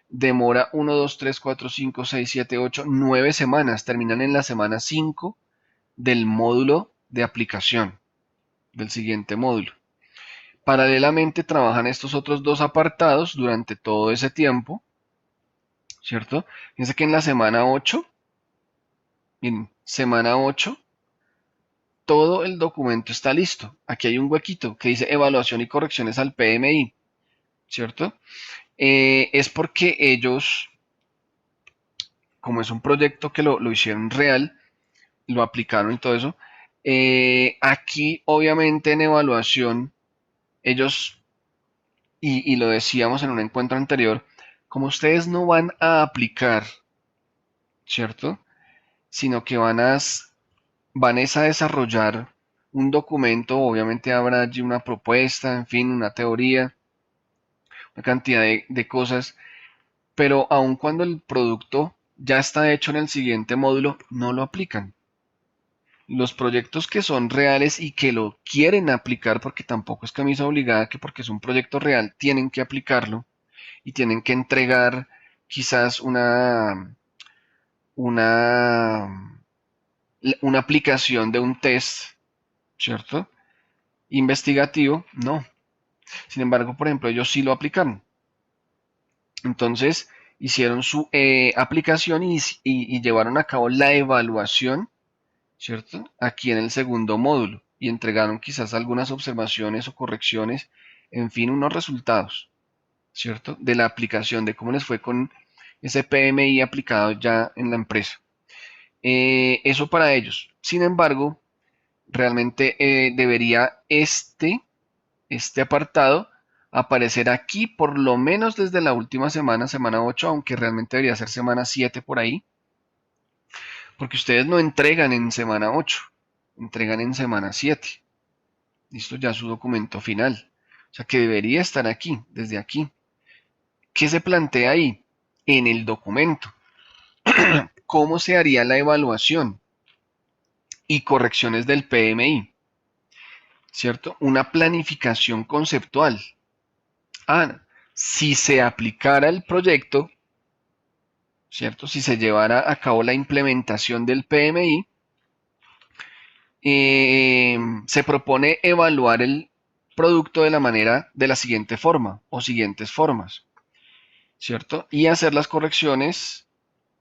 demora 1, 2, 3, 4, 5, 6, 7, 8, 9 semanas. Terminan en la semana 5 del módulo de aplicación, del siguiente módulo. Paralelamente trabajan estos otros dos apartados durante todo ese tiempo, ¿cierto? Fíjense que en la semana 8, en semana 8, todo el documento está listo. Aquí hay un huequito que dice evaluación y correcciones al PMI, ¿cierto? Es porque ellos, como es un proyecto que lo hicieron real, lo aplicaron y todo eso, aquí obviamente en evaluación, ellos, y lo decíamos en un encuentro anterior, como ustedes no van a aplicar, ¿cierto? Sino que van a desarrollar un documento, obviamente habrá allí una propuesta, en fin, una teoría, una cantidad de cosas, pero aun cuando el producto ya está hecho en el siguiente módulo, no lo aplican. Los proyectos que son reales y que lo quieren aplicar, porque tampoco es camisa obligada que porque es un proyecto real tienen que aplicarlo y tienen que entregar quizás una, una aplicación de un test, ¿cierto? Investigativo, no. Sin embargo, por ejemplo, ellos sí lo aplicaron. Entonces, hicieron su aplicación y llevaron a cabo la evaluación, ¿cierto? Aquí en el segundo módulo y entregaron quizás algunas observaciones o correcciones, en fin, unos resultados, ¿cierto? De la aplicación, de cómo les fue con ese PMI aplicado ya en la empresa. Eso para ellos. Sin embargo, realmente debería este apartado aparecer aquí por lo menos desde la última semana, semana 8, aunque realmente debería ser semana 7 por ahí, porque ustedes no entregan en semana 8, entregan en semana 7. Listo, ya su documento final. O sea que debería estar aquí, desde aquí. ¿Qué se plantea ahí? En el documento. ¿Cómo se haría la evaluación y correcciones del PMI? ¿Cierto? Una planificación conceptual. Ah, si se aplicara el proyecto, ¿cierto? Si se llevara a cabo la implementación del PMI, se propone evaluar producto de la siguiente forma o siguientes formas, ¿cierto? Y hacer las correcciones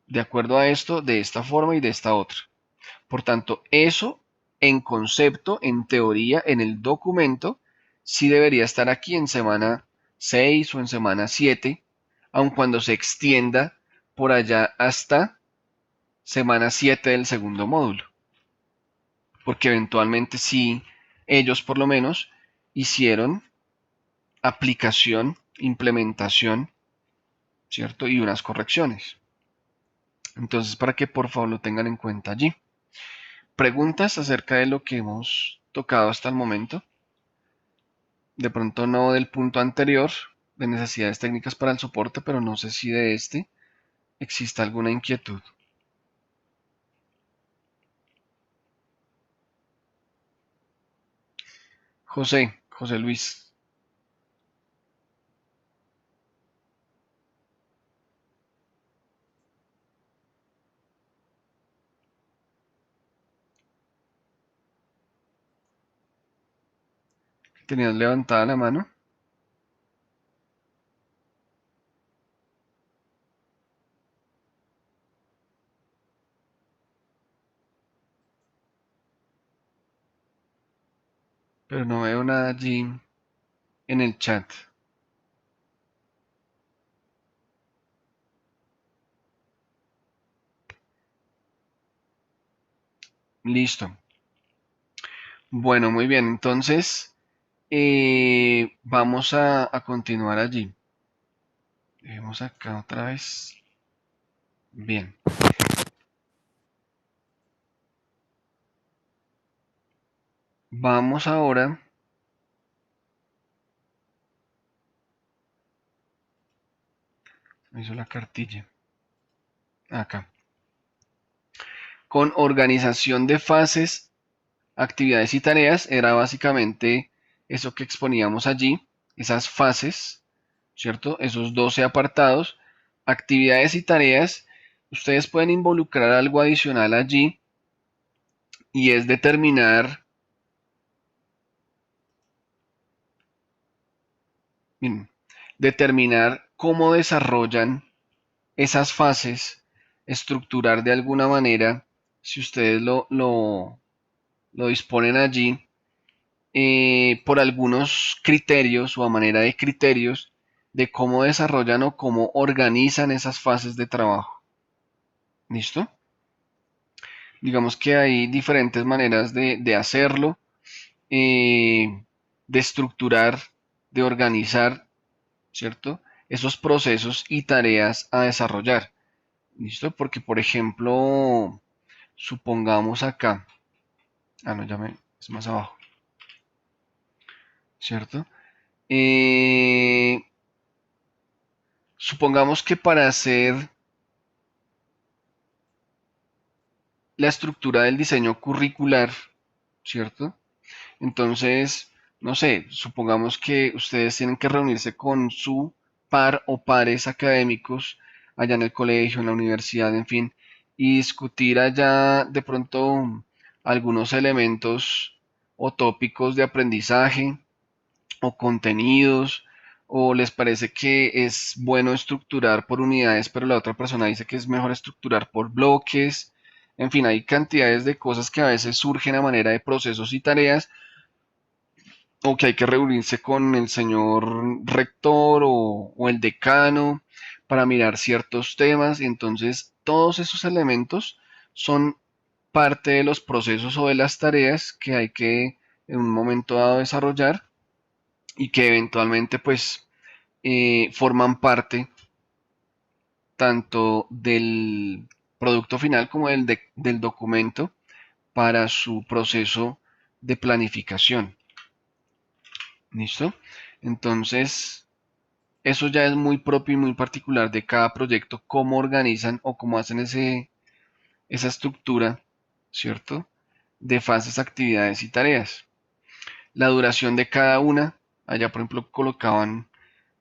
de acuerdo a esto, de esta forma y de esta otra. Por tanto, eso en concepto, en teoría, en el documento, sí debería estar aquí en semana 6 o en semana 7, aun cuando se extienda por allá hasta semana 7 del segundo módulo. Porque eventualmente sí, ellos por lo menos hicieron aplicación, implementación, ¿cierto? Y unas correcciones. Entonces, para que por favor lo tengan en cuenta allí. ¿Preguntas acerca de lo que hemos tocado hasta el momento? De pronto no del punto anterior, de necesidades técnicas para el soporte, pero no sé si de este exista alguna inquietud. José Luis. ¿Tenías levantada la mano? Pero no veo nada allí en el chat. Listo. Bueno, muy bien. Entonces, vamos a continuar allí. Vemos acá otra vez. Bien. Vamos ahora. Me hizo la cartilla. Acá. Con organización de fases, actividades y tareas. Era básicamente eso que exponíamos allí. Esas fases, ¿cierto? Esos 12 apartados. Actividades y tareas. Ustedes pueden involucrar algo adicional allí. Y es determinar. Miren, determinar cómo desarrollan esas fases, estructurar de alguna manera, si ustedes lo disponen allí, por algunos criterios o a manera de criterios de cómo desarrollan o cómo organizan esas fases de trabajo. ¿Listo? Digamos que hay diferentes maneras de hacerlo, de estructurar, de organizar, ¿cierto? Esos procesos y tareas a desarrollar. ¿Listo? Porque, por ejemplo, supongamos acá, no, es más abajo, ¿cierto? Eh, supongamos que para hacer la estructura del diseño curricular, ¿cierto? Entonces, no sé, supongamos que ustedes tienen que reunirse con su par o pares académicos allá en el colegio, en la universidad, en fin, y discutir allá de pronto algunos elementos o tópicos de aprendizaje o contenidos, o les parece que es bueno estructurar por unidades, pero la otra persona dice que es mejor estructurar por bloques. En fin, hay cantidades de cosas que a veces surgen a manera de procesos y tareas o que hay que reunirse con el señor rector o el decano para mirar ciertos temas. Y entonces todos esos elementos son parte de los procesos o de las tareas que hay que en un momento dado desarrollar y que eventualmente pues forman parte tanto del producto final como del documento para su proceso de planificación. ¿Listo? Entonces, eso ya es muy propio y muy particular de cada proyecto, cómo organizan o cómo hacen esa estructura, ¿cierto? De fases, actividades y tareas. La duración de cada una, allá por ejemplo colocaban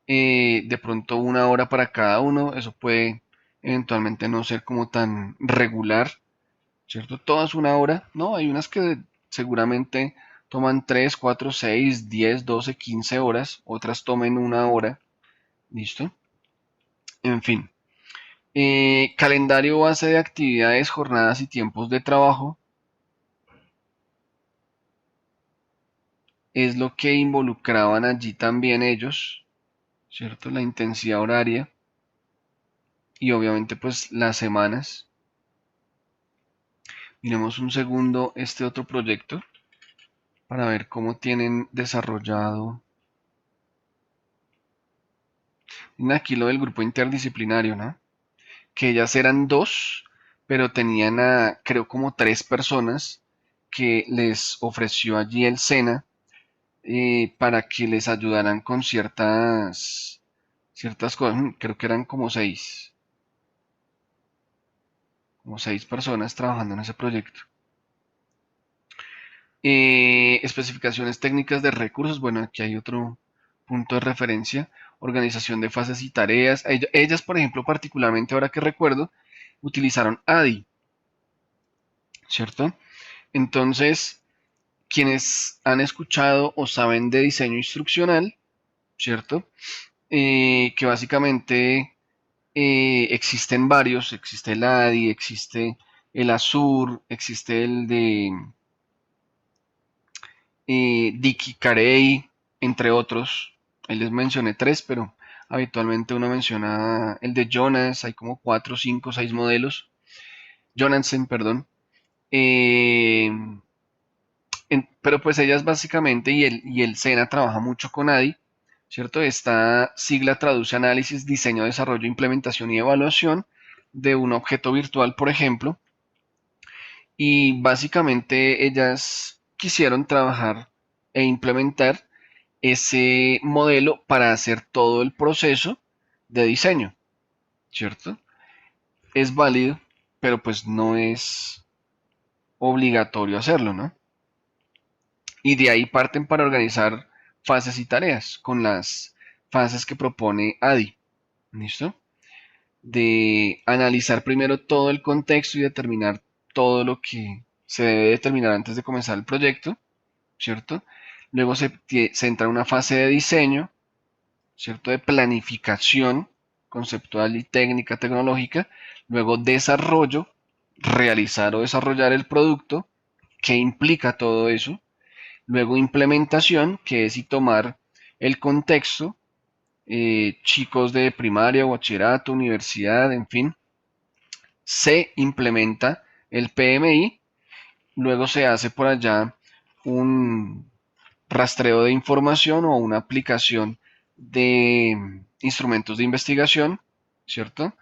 de pronto 1 hora para cada uno, eso puede eventualmente no ser como tan regular, ¿cierto? Todas 1 hora, no, hay unas que seguramente toman 3, 4, 6, 10, 12, 15 horas, otras tomen 1 hora, ¿listo? En fin. Calendario base de actividades, jornadas y tiempos de trabajo es lo que involucraban allí también ellos, ¿cierto? La intensidad horaria y obviamente pues las semanas. Miremos un segundo este otro proyecto para ver cómo tienen desarrollado. Miren aquí lo del grupo interdisciplinario, ¿no? Que ellas eran dos, pero tenían a, creo, como 3 personas que les ofreció allí el SENA para que les ayudaran con ciertas cosas. Creo que eran como seis personas trabajando en ese proyecto. Especificaciones técnicas de recursos. Bueno, aquí hay otro punto de referencia. Organización de fases y tareas. Ellas, por ejemplo, particularmente ahora que recuerdo, utilizaron ADI, ¿cierto? Entonces, quienes han escuchado o saben de diseño instruccional, ¿cierto? Que básicamente existen varios, existe el ADI, existe el Azure, existe el de Dicky Carey, entre otros. Ahí les mencioné 3, pero habitualmente uno menciona el de Jonas, hay como 4, 5, 6 modelos. Jonathan, perdón. Eh, pero pues ellas básicamente, y el SENA trabaja mucho con ADI, ¿cierto? Esta sigla traduce análisis, diseño, desarrollo, implementación y evaluación de un objeto virtual, por ejemplo. Y básicamente ellas quisieron trabajar e implementar ese modelo para hacer todo el proceso de diseño, ¿cierto? Es válido, pero pues no es obligatorio hacerlo, ¿no? Y de ahí parten para organizar fases y tareas con las fases que propone ADI. ¿Listo? De analizar primero todo el contexto y determinar todo lo que se debe determinar antes de comenzar el proyecto, ¿cierto? Luego se entra a una fase de diseño, ¿cierto? De planificación conceptual y técnica tecnológica. Luego desarrollo, realizar o desarrollar el producto, que implica todo eso. Luego implementación, que es y tomar el contexto, chicos de primaria, bachillerato, universidad, en fin. Se implementa el PMI, luego se hace por allá un rastreo de información o una aplicación de instrumentos de investigación, ¿cierto?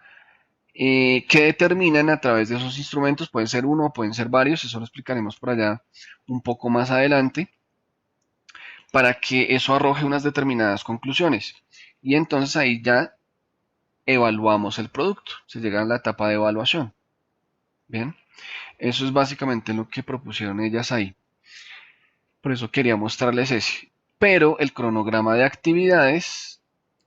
Que determinan a través de esos instrumentos, pueden ser uno o pueden ser varios, eso lo explicaremos por allá un poco más adelante, para que eso arroje unas determinadas conclusiones. Y entonces ahí ya evaluamos el producto, se llega a la etapa de evaluación. Bien, eso es básicamente lo que propusieron ellas ahí. Por eso quería mostrarles ese. Pero el cronograma de actividades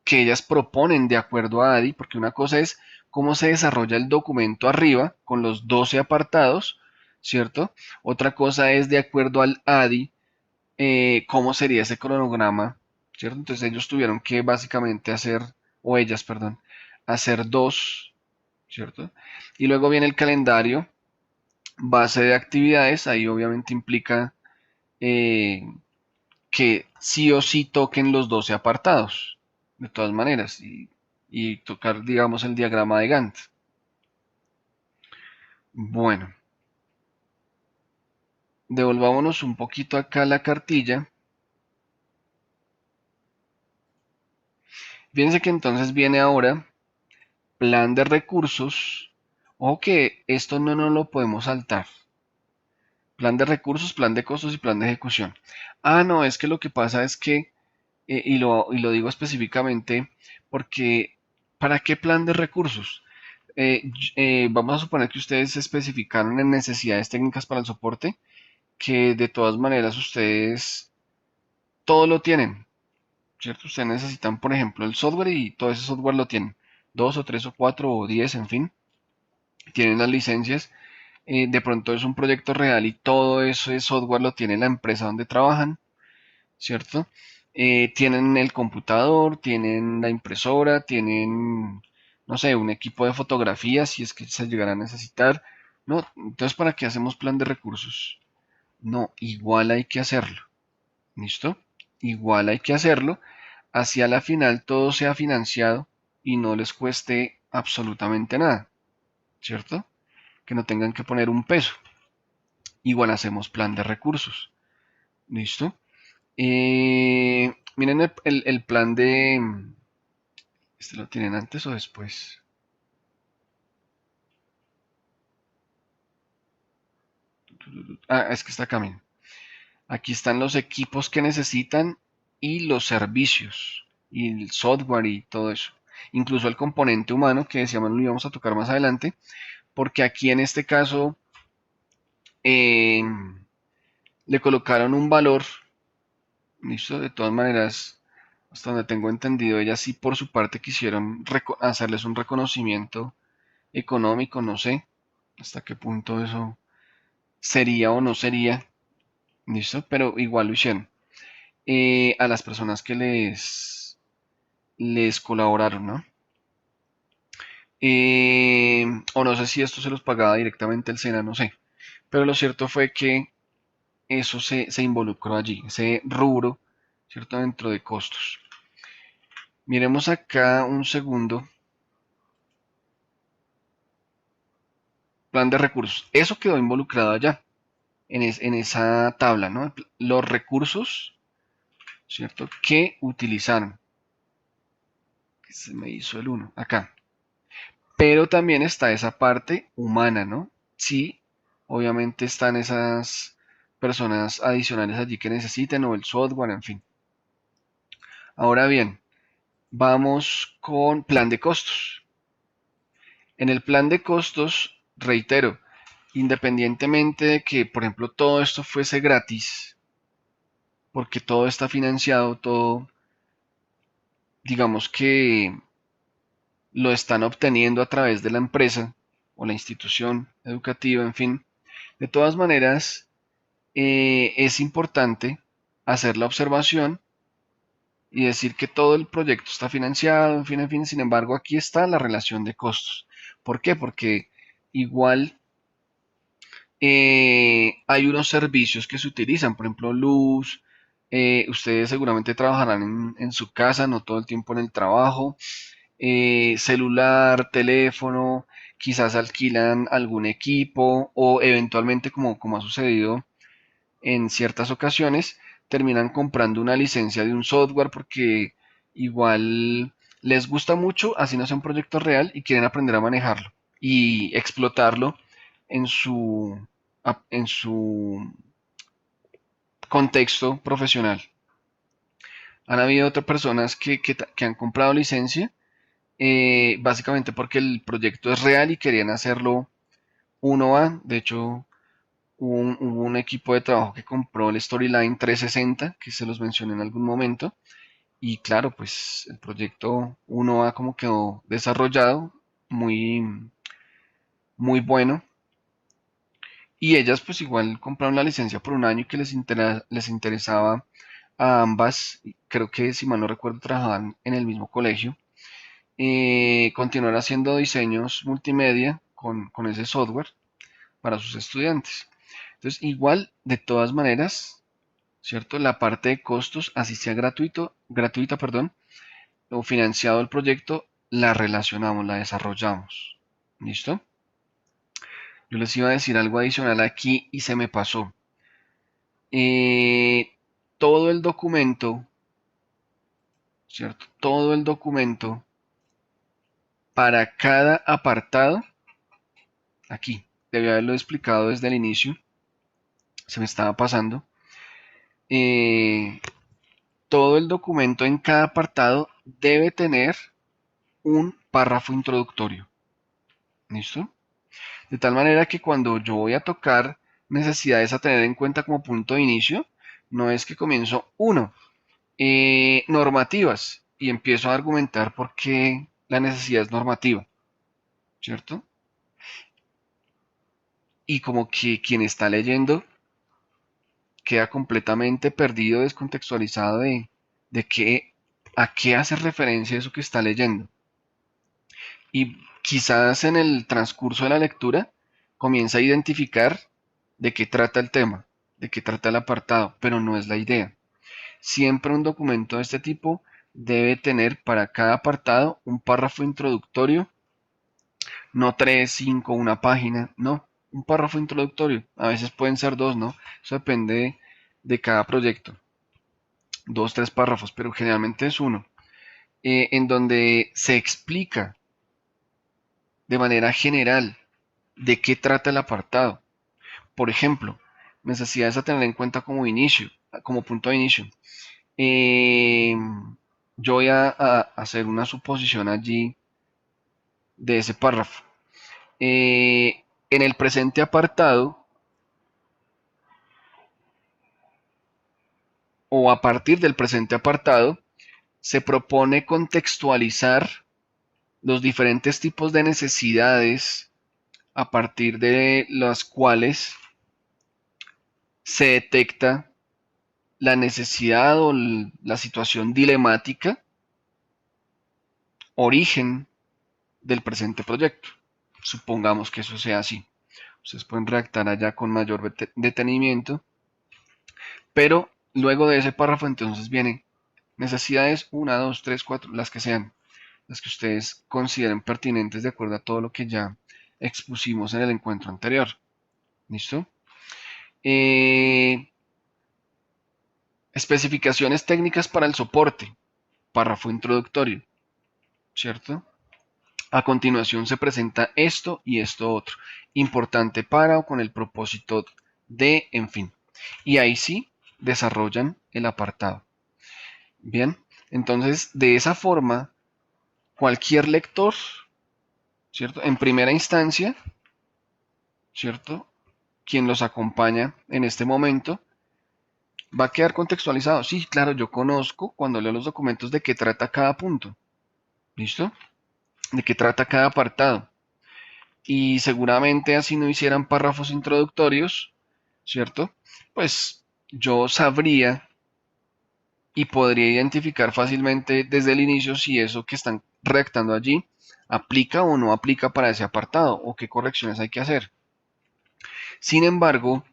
que ellas proponen de acuerdo a ADI, porque una cosa es cómo se desarrolla el documento arriba con los 12 apartados, ¿cierto? Otra cosa es de acuerdo al ADI, cómo sería ese cronograma, ¿cierto? Entonces ellos tuvieron que básicamente hacer, o ellas, perdón, hacer dos, ¿cierto? Y luego viene el calendario, base de actividades, ahí obviamente implica eh, que sí o sí toquen los 12 apartados, de todas maneras, y tocar, digamos, el diagrama de Gantt. Bueno, devolvámonos un poquito acá a la cartilla. Fíjense que entonces viene ahora plan de recursos. Ojo que esto no nos lo podemos saltar. Plan de recursos, plan de costos y plan de ejecución. Ah, no, es que lo que pasa es que, y lo digo específicamente, porque ¿para qué plan de recursos? Vamos a suponer que ustedes especificaron en necesidades técnicas para el soporte, que de todas maneras ustedes todo lo tienen, ¿cierto? Ustedes necesitan, por ejemplo, el software y todo ese software lo tienen. 2 o 3 o 4 o 10, en fin. Tienen las licencias de pronto es un proyecto real y todo ese software lo tiene la empresa donde trabajan, ¿cierto? Tienen el computador, tienen la impresora, tienen, no sé, un equipo de fotografía si es que se llegará a necesitar. No, entonces, ¿para qué hacemos plan de recursos? No, igual hay que hacerlo. ¿Listo? Igual hay que hacerlo. Hacia la final todo sea financiado y no les cueste absolutamente nada, ¿cierto? Que no tengan que poner un peso. Igual hacemos plan de recursos. ¿Listo? Miren el plan de... ¿Este lo tienen antes o después? Ah, es que está acá, miren. Aquí están los equipos que necesitan y los servicios y el software y todo eso. Incluso el componente humano que decíamos lo íbamos a tocar más adelante, porque aquí en este caso eh, le colocaron un valor, listo, de todas maneras, hasta donde tengo entendido, ellas sí por su parte quisieron hacerles un reconocimiento económico, no sé hasta qué punto eso sería o no sería, listo, pero igual lo hicieron. A las personas que les colaboraron, ¿no? O no sé si esto se los pagaba directamente el SENA, no sé. Pero lo cierto fue que eso se involucró allí, ese rubro, ¿cierto? Dentro de costos. Miremos acá un segundo. Plan de recursos. Eso quedó involucrado allá, en esa tabla, ¿no? Los recursos, ¿cierto? Que utilizaron. Se me hizo el uno acá. Pero también está esa parte humana, ¿no? Sí, obviamente están esas personas adicionales allí que necesiten o el software, en fin. Ahora bien, vamos con plan de costos. En el plan de costos, reitero, independientemente de que, por ejemplo, todo esto fuese gratis, porque todo está financiado, todo, digamos que lo están obteniendo a través de la empresa o la institución educativa, en fin. De todas maneras, es importante hacer la observación y decir que todo el proyecto está financiado, en fin, sin embargo, aquí está la relación de costos. ¿Por qué? Porque igual hay unos servicios que se utilizan, por ejemplo, luz, ustedes seguramente trabajarán en su casa, no todo el tiempo en el trabajo, celular, teléfono, quizás alquilan algún equipo o eventualmente, como ha sucedido en ciertas ocasiones, terminan comprando una licencia de un software porque igual les gusta mucho, así no sea un proyecto real y quieren aprender a manejarlo y explotarlo en su contexto profesional. Han habido otras personas que han comprado licencia básicamente porque el proyecto es real y querían hacerlo uno a. De hecho, hubo un equipo de trabajo que compró el Storyline 360, que se los mencioné en algún momento. Y claro, pues el proyecto 1A como quedó desarrollado, muy, muy bueno. Y ellas pues igual compraron la licencia por un año y que les interesaba a ambas. Creo que si mal no recuerdo trabajaban en el mismo colegio. Continuar haciendo diseños multimedia con ese software para sus estudiantes. Entonces, igual, de todas maneras, ¿cierto? La parte de costos, así sea gratuita, perdón, o financiado el proyecto, la relacionamos, la desarrollamos. ¿Listo? Yo les iba a decir algo adicional aquí y se me pasó. Eh, todo el documento, ¿cierto? Todo el documento para cada apartado, aquí, debía haberlo explicado desde el inicio, se me estaba pasando. Eh, todo el documento en cada apartado debe tener un párrafo introductorio. ¿Listo? De tal manera que cuando yo voy a tocar necesidades a tener en cuenta como punto de inicio, no es que comienzo uno, normativas, y empiezo a argumentar por qué la necesidad es normativa, ¿cierto? y como que quien está leyendo queda completamente perdido, descontextualizado de a qué hace referencia eso que está leyendo. Y quizás en el transcurso de la lectura comienza a identificar de qué trata el tema, de qué trata el apartado, pero no es la idea. Siempre un documento de este tipo debe tener para cada apartado un párrafo introductorio, no tres, cinco, una página, no, un párrafo introductorio. A veces pueden ser dos, ¿no? Eso depende de cada proyecto. Dos, tres párrafos, pero generalmente es uno, en donde se explica de manera general de qué trata el apartado. Por ejemplo, necesidades a tener en cuenta como inicio, como punto de inicio. Eh, yo voy a hacer una suposición allí de ese párrafo. En el presente apartado, o a partir del presente apartado, se propone contextualizar los diferentes tipos de necesidades a partir de las cuales se detecta la necesidad o la situación dilemática, origen del presente proyecto. Supongamos que eso sea así. Ustedes pueden redactar allá con mayor detenimiento, pero luego de ese párrafo entonces vienen necesidades 1, 2, 3, 4, las que sean, las que ustedes consideren pertinentes de acuerdo a todo lo que ya expusimos en el encuentro anterior. ¿Listo? Especificaciones técnicas para el soporte, párrafo introductorio, ¿cierto? A continuación se presenta esto y esto otro, importante para o con el propósito de, en fin. Y ahí sí desarrollan el apartado. Bien, entonces de esa forma, cualquier lector, ¿cierto? En primera instancia, ¿cierto? Quien los acompaña en este momento, va a quedar contextualizado. Sí, claro, yo conozco cuando leo los documentos de qué trata cada punto. ¿Listo? De qué trata cada apartado. Y seguramente así no hicieran párrafos introductorios, ¿cierto? Pues yo sabría y podría identificar fácilmente desde el inicio si eso que están redactando allí aplica o no aplica para ese apartado o qué correcciones hay que hacer. Sin embargo,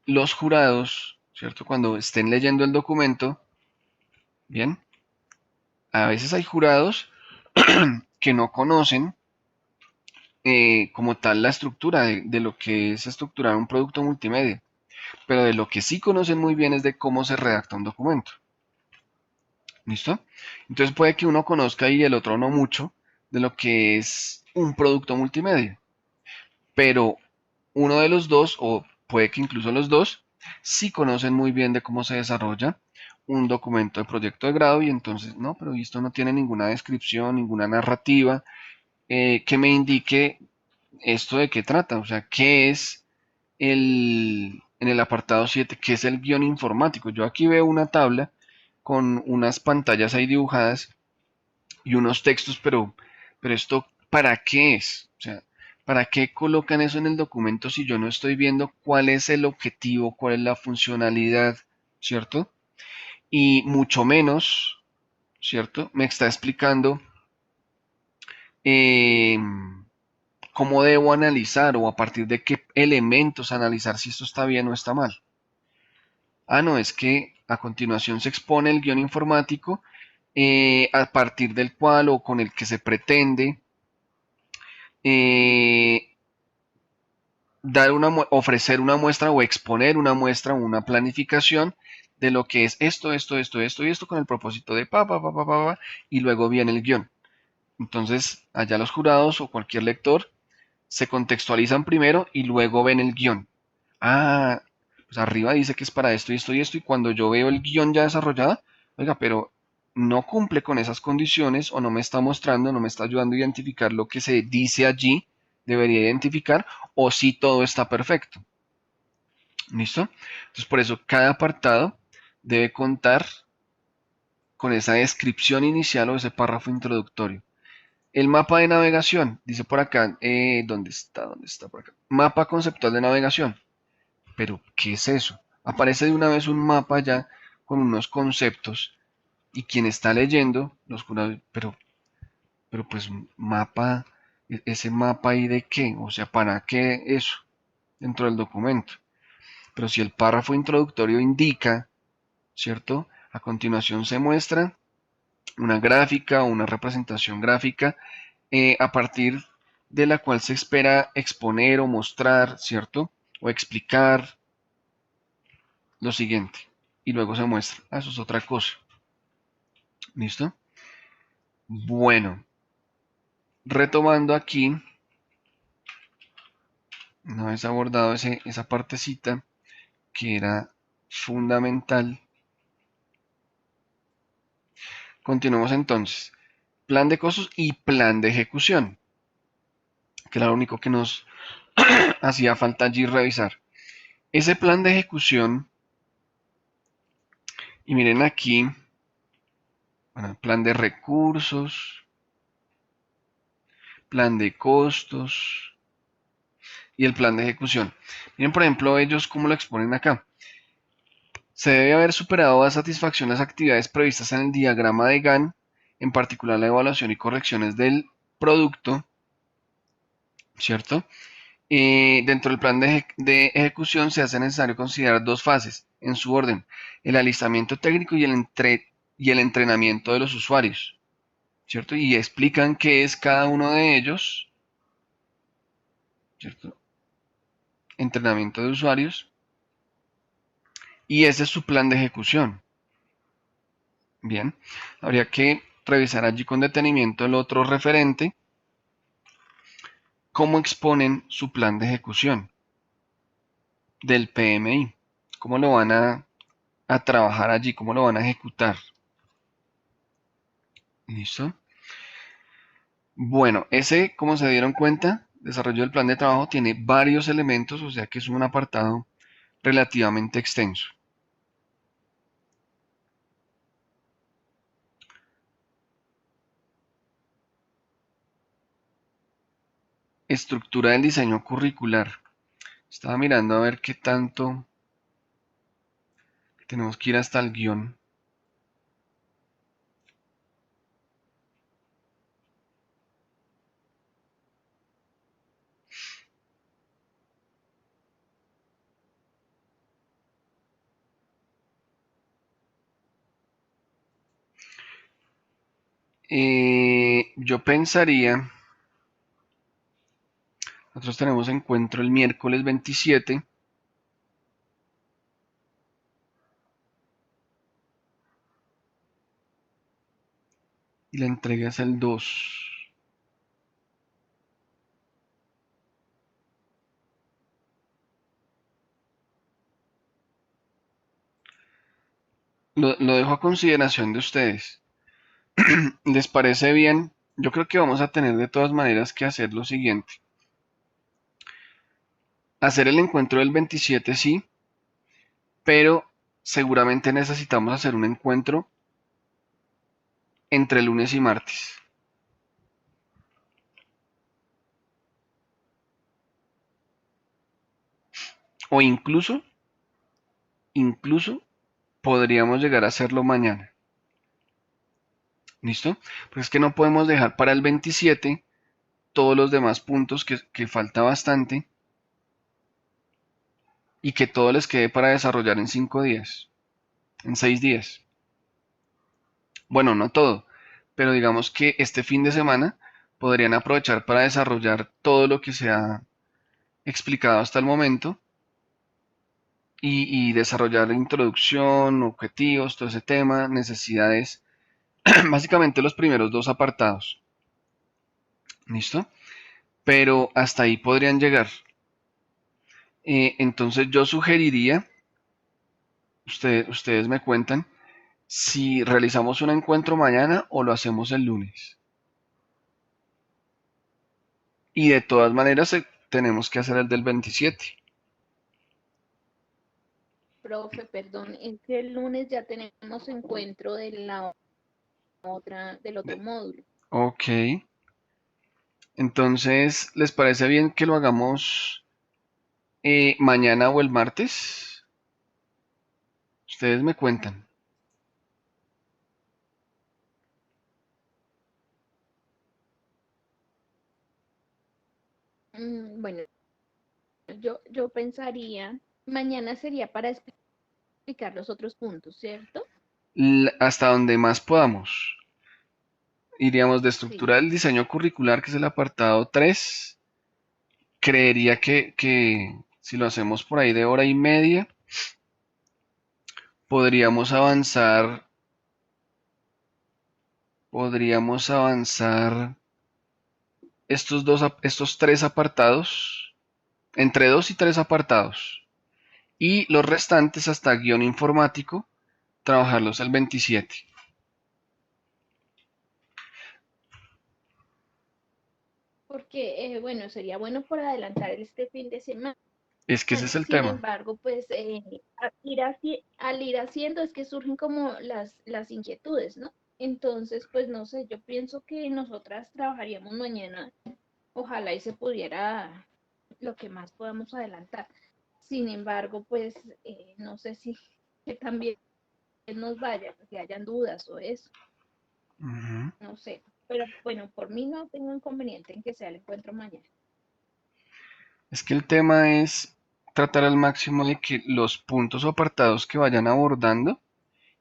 los jurados, ¿cierto? Cuando estén leyendo el documento, bien, a veces hay jurados que no conocen como tal la estructura de lo que es estructurar un producto multimedia, pero de lo que sí conocen muy bien es de cómo se redacta un documento. ¿Listo? Entonces puede que uno conozca y el otro no mucho de lo que es un producto multimedia, pero uno de los dos, o puede que incluso los dos, sí conocen muy bien de cómo se desarrolla un documento de proyecto de grado y entonces, no, pero esto no tiene ninguna descripción, ninguna narrativa que me indique esto de qué trata, o sea, qué es en el apartado 7, qué es el guión informático. Yo aquí veo una tabla con unas pantallas ahí dibujadas y unos textos, pero esto, ¿para qué es? O sea, ¿para qué colocan eso en el documento si yo no estoy viendo cuál es el objetivo, cuál es la funcionalidad, ¿cierto? Y mucho menos, ¿cierto? Me está explicando eh, cómo debo analizar o a partir de qué elementos analizar si esto está bien o está mal. Ah, no, es que a continuación se expone el guión informático a partir del cual o con el que se pretende eh, ofrecer una muestra o exponer una muestra o una planificación de lo que es esto y esto con el propósito de pa, y luego viene el guión. Entonces, allá los jurados o cualquier lector se contextualizan primero y luego ven el guión. Ah, pues arriba dice que es para esto y esto y esto, y cuando yo veo el guión ya desarrollado, oiga, pero no cumple con esas condiciones o no me está mostrando, no me está ayudando a identificar lo que se dice allí, debería identificar, o si todo está perfecto. ¿Listo? Entonces, por eso cada apartado debe contar con esa descripción inicial o ese párrafo introductorio. El mapa de navegación, dice por acá, ¿dónde está? ¿Dónde está por acá? Mapa conceptual de navegación. Pero, ¿qué es eso? Aparece de una vez un mapa ya con unos conceptos y quien está leyendo, los jurados, pero pues mapa, ese mapa ahí de qué, o sea, ¿para qué eso dentro del documento? Pero si el párrafo introductorio indica, ¿cierto? A continuación se muestra una gráfica o una representación gráfica a partir de la cual se espera exponer o mostrar, ¿cierto? O explicar lo siguiente. Y luego se muestra. Ah, eso es otra cosa. ¿Listo? Bueno, retomando aquí, una vez abordado esa partecita que era fundamental, continuamos entonces. Plan de costos y plan de ejecución, que era lo único que nos hacía falta allí revisar. Ese plan de ejecución, y miren aquí, bueno, plan de recursos, plan de costos y el plan de ejecución. Miren, por ejemplo, ellos cómo lo exponen acá. Se debe haber superado a satisfacción las actividades previstas en el diagrama de Gantt, en particular la evaluación y correcciones del producto, ¿cierto? Dentro del plan de ejecución se hace necesario considerar dos fases en su orden, el alistamiento técnico y el entrenamiento de los usuarios, ¿cierto? Y explican qué es cada uno de ellos, ¿cierto? Entrenamiento de usuarios, y ese es su plan de ejecución. Bien, habría que revisar allí con detenimiento el otro referente, cómo exponen su plan de ejecución del PMI, cómo lo van a trabajar allí, cómo lo van a ejecutar. ¿Listo? Bueno, ese, como se dieron cuenta, desarrollo del plan de trabajo tiene varios elementos, o sea que es un apartado relativamente extenso. Estructura del diseño curricular. Estaba mirando a ver qué tanto tenemos que ir hasta el guión. Yo pensaría, nosotros tenemos encuentro el miércoles 27 y la entrega es el 2. Lo dejo a consideración de ustedes. ¿Les parece bien? Yo creo que vamos a tener de todas maneras que hacer lo siguiente. Hacer el encuentro del 27 sí, pero seguramente necesitamos hacer un encuentro entre lunes y martes. O incluso podríamos llegar a hacerlo mañana. ¿Listo? Pues es que no podemos dejar para el 27 todos los demás puntos que falta bastante y que todo les quede para desarrollar en 5 días, en 6 días. Bueno, no todo, pero digamos que este fin de semana podrían aprovechar para desarrollar todo lo que se ha explicado hasta el momento y desarrollar introducción, objetivos, todo ese tema, necesidades, básicamente los primeros dos apartados. ¿Listo? Pero hasta ahí podrían llegar. Entonces yo sugeriría, ustedes me cuentan, si realizamos un encuentro mañana o lo hacemos el lunes. Y de todas maneras tenemos que hacer el del 27. Profe, perdón, es que el lunes ya tenemos encuentro de la del otro módulo. Ok, Entonces, ¿les parece bien que lo hagamos mañana o el martes? Ustedes me cuentan. Bueno, yo pensaría, mañana sería para explicar los otros puntos, ¿cierto? Hasta donde más podamos. Iríamos de estructura Sí. del diseño curricular, que es el apartado 3. Creería que si lo hacemos por ahí de hora y media, podríamos avanzar, podríamos avanzar estos tres apartados, entre dos y tres apartados, y los restantes hasta guión informático, trabajarlos el 27. Porque, bueno, sería bueno por adelantar este fin de semana. Es que ese es el Sin tema. embargo, pues al ir haciendo es que surgen como las inquietudes, ¿no? Entonces, pues no sé, yo pienso que nosotras trabajaríamos mañana, ojalá y se pudiera lo que más podamos adelantar. Sin embargo, pues no sé si que también nos vaya, que hayan dudas o eso, Ujú. no sé. Pero bueno, por mí no tengo inconveniente en que sea el encuentro mañana. Es que el tema es tratar al máximo de que los puntos o apartados que vayan abordando,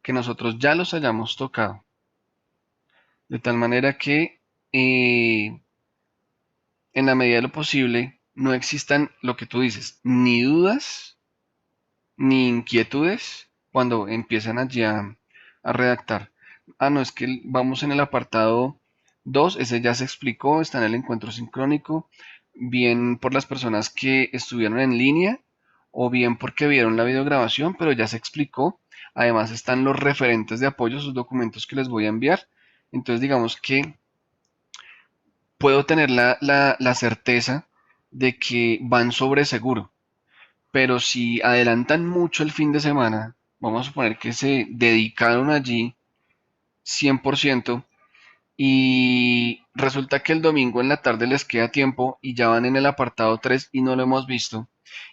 que nosotros ya los hayamos tocado. De tal manera que en la medida de lo posible no existan lo que tú dices, ni dudas ni inquietudes cuando empiezan allí a redactar. Ah, no, es que vamos en el apartado 2, ese ya se explicó, está en el encuentro sincrónico, bien por las personas que estuvieron en línea o bien porque vieron la videograbación, pero ya se explicó. Además están los referentes de apoyo, sus documentos que les voy a enviar. Entonces digamos que puedo tener la certeza de que van sobre seguro. Pero si adelantan mucho el fin de semana, vamos a suponer que se dedicaron allí 100% y resulta que el domingo en la tarde les queda tiempo y ya van en el apartado 3 y no lo hemos visto.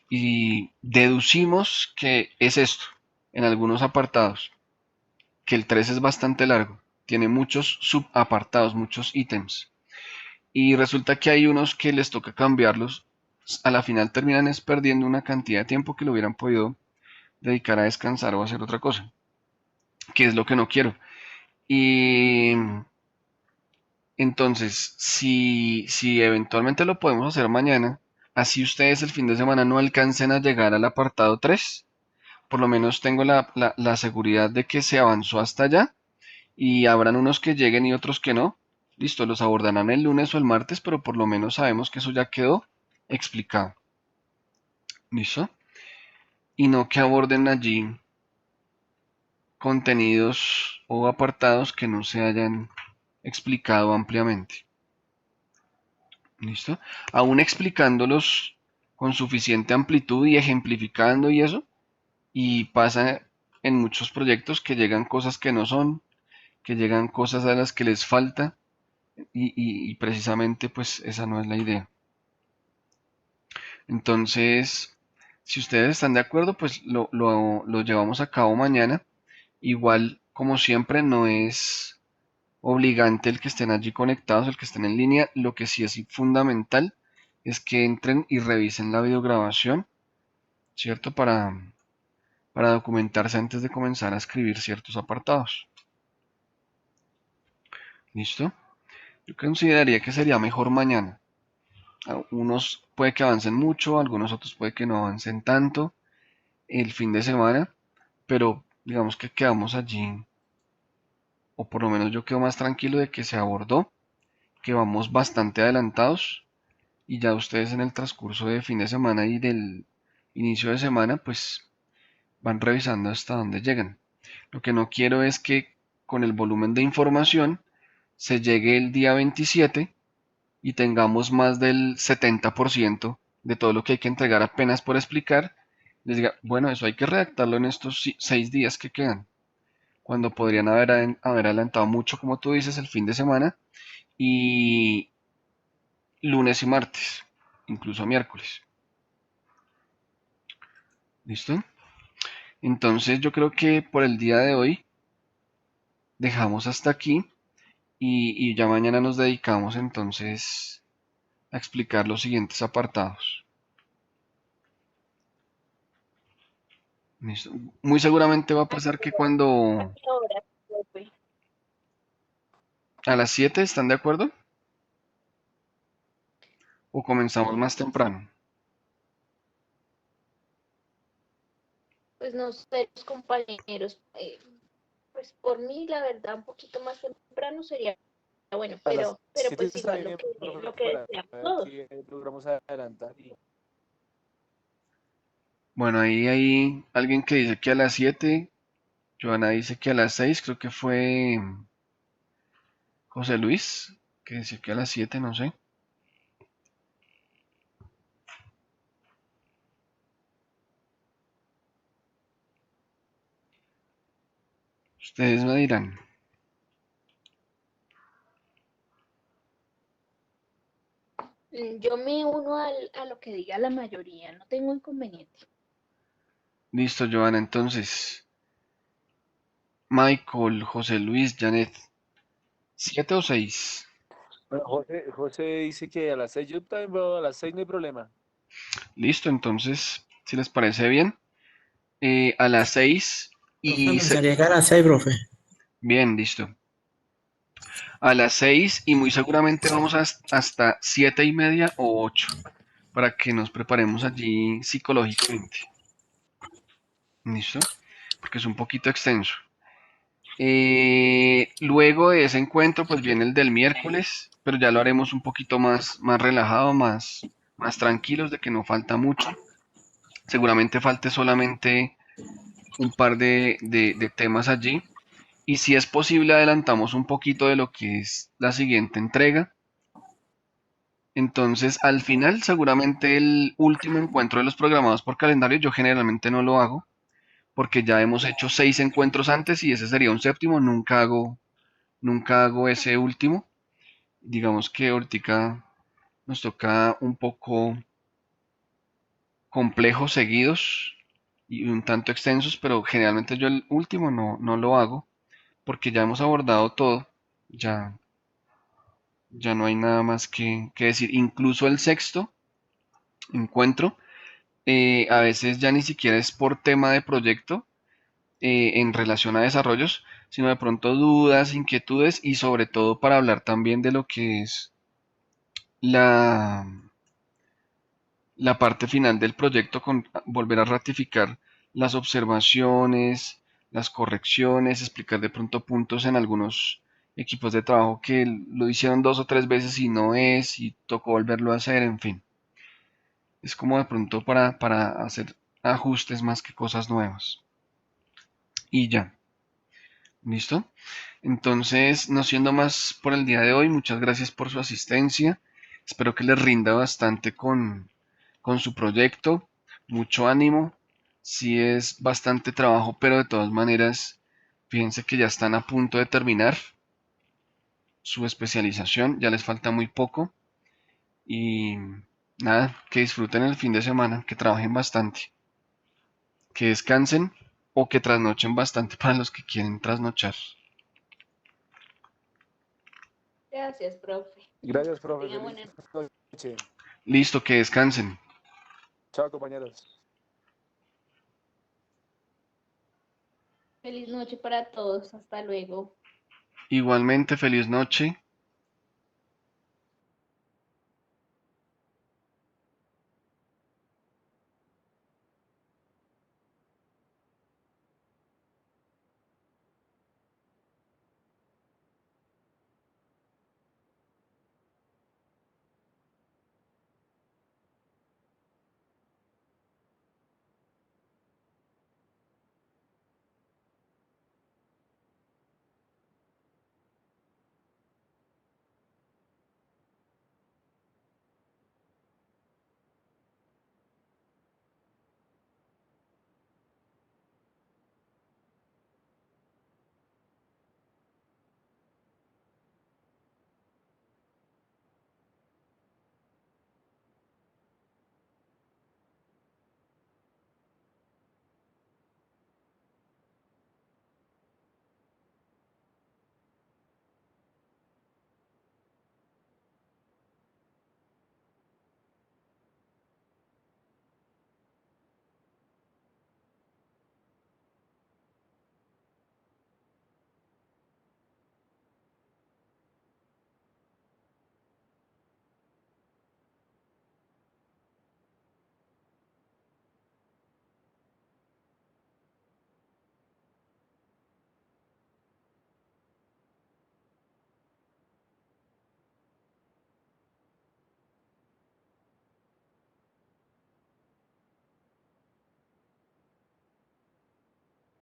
Y deducimos que es esto en algunos apartados, que el 3 es bastante largo, tiene muchos subapartados, muchos ítems. Y resulta que hay unos que les toca cambiarlos. A la final terminan es perdiendo una cantidad de tiempo que lo hubieran podido dedicar a descansar o a hacer otra cosa, que es lo que no quiero. Y entonces, si eventualmente lo podemos hacer mañana, así ustedes el fin de semana no alcancen a llegar al apartado 3, por lo menos tengo la seguridad de que se avanzó hasta allá y habrán unos que lleguen y otros que no. Listo, los abordarán el lunes o el martes, pero por lo menos sabemos que eso ya quedó explicado. ¿Listo? Y no que aborden allí contenidos o apartados que no se hayan explicado ampliamente. ¿Listo? Aún explicándolos con suficiente amplitud y ejemplificando y eso, y pasa en muchos proyectos que llegan cosas que no son, que llegan cosas a las que les falta, y precisamente pues esa no es la idea. Entonces, si ustedes están de acuerdo, pues lo llevamos a cabo mañana. Igual, como siempre, no es obligante el que estén allí conectados, el que estén en línea. Lo que sí es fundamental es que entren y revisen la videograbación, ¿cierto? Para documentarse antes de comenzar a escribir ciertos apartados. ¿Listo? Yo consideraría que sería mejor mañana. Unos puede que avancen mucho, algunos otros puede que no avancen tanto el fin de semana, pero digamos que quedamos allí, o por lo menos yo quedo más tranquilo de que se abordó, que vamos bastante adelantados y ya ustedes en el transcurso de fin de semana y del inicio de semana pues van revisando hasta dónde llegan. Lo que no quiero es que con el volumen de información se llegue el día 27 y tengamos más del 70% de todo lo que hay que entregar apenas por explicar. Les diga, bueno, eso hay que redactarlo en estos 6 días que quedan, cuando podrían haber adelantado mucho, como tú dices, el fin de semana y, lunes y martes, incluso miércoles. ¿Listo? Entonces yo creo que por el día de hoy dejamos hasta aquí y ya mañana nos dedicamos entonces a explicar los siguientes apartados. ¿Listo? Muy seguramente va a pasar que ¿A cuando qué hora, profe? a las 7 ¿están de acuerdo? ¿O comenzamos más temprano? Pues no sé, los compañeros, pues por mí, la verdad, un poquito más temprano sería bueno, A las pero 7 pues está igual bien, profe, lo que para deseamos ver todos. si logramos adelantar. Bueno, ahí hay alguien que dice que a las 7, Joana dice que a las 6, creo que fue José Luis, que dice que a las 7, no sé. Ustedes me dirán. Yo me uno a lo que diga la mayoría, no tengo inconveniente. Listo, Joana, entonces, Michael, José Luis, Janet, ¿7 o 6? Bueno, José dice que a las 6, yo también veo a las 6 no hay problema. Listo, entonces, si les parece bien, a las 6 Profe, y... me gustaría que a las 6, profe. Bien, listo. A las 6 y muy seguramente vamos hasta 7:30 o 8 para que nos preparemos allí psicológicamente. ¿Listo? Porque es un poquito extenso. Luego de ese encuentro, pues viene el del miércoles, pero ya lo haremos un poquito más relajado, más tranquilos, de que no falta mucho. Seguramente falte solamente un par de temas allí. Y si es posible, adelantamos un poquito de lo que es la siguiente entrega. Entonces, al final, seguramente el último encuentro de los programados por calendario, yo generalmente no lo hago, porque ya hemos hecho 6 encuentros antes y ese sería un séptimo. Nunca hago ese último. Digamos que ahorita nos toca un poco complejos seguidos y un tanto extensos, pero generalmente yo el último no lo hago porque ya hemos abordado todo. Ya, ya no hay nada más que decir. Incluso el sexto encuentro, a veces ya ni siquiera es por tema de proyecto en relación a desarrollos, sino de pronto dudas, inquietudes y sobre todo para hablar también de lo que es la, la parte final del proyecto, con volver a ratificar las observaciones, las correcciones, explicar de pronto puntos en algunos equipos de trabajo que lo hicieron 2 o 3 veces y no es, y tocó volverlo a hacer, en fin. Es como de pronto para hacer ajustes más que cosas nuevas. Y ya, ¿listo? Entonces, no siendo más por el día de hoy, muchas gracias por su asistencia. Espero que les rinda bastante con su proyecto. Mucho ánimo. Sí es bastante trabajo, pero de todas maneras, fíjense que ya están a punto de terminar su especialización. Ya les falta muy poco. Y nada, que disfruten el fin de semana, que trabajen bastante, que descansen o que trasnochen bastante para los que quieren trasnochar. Gracias, profe. Gracias, Que profe. tengan Feliz buena noche. Listo, que descansen. Chao, compañeros. feliz noche para todos. Hasta luego. Igualmente, feliz noche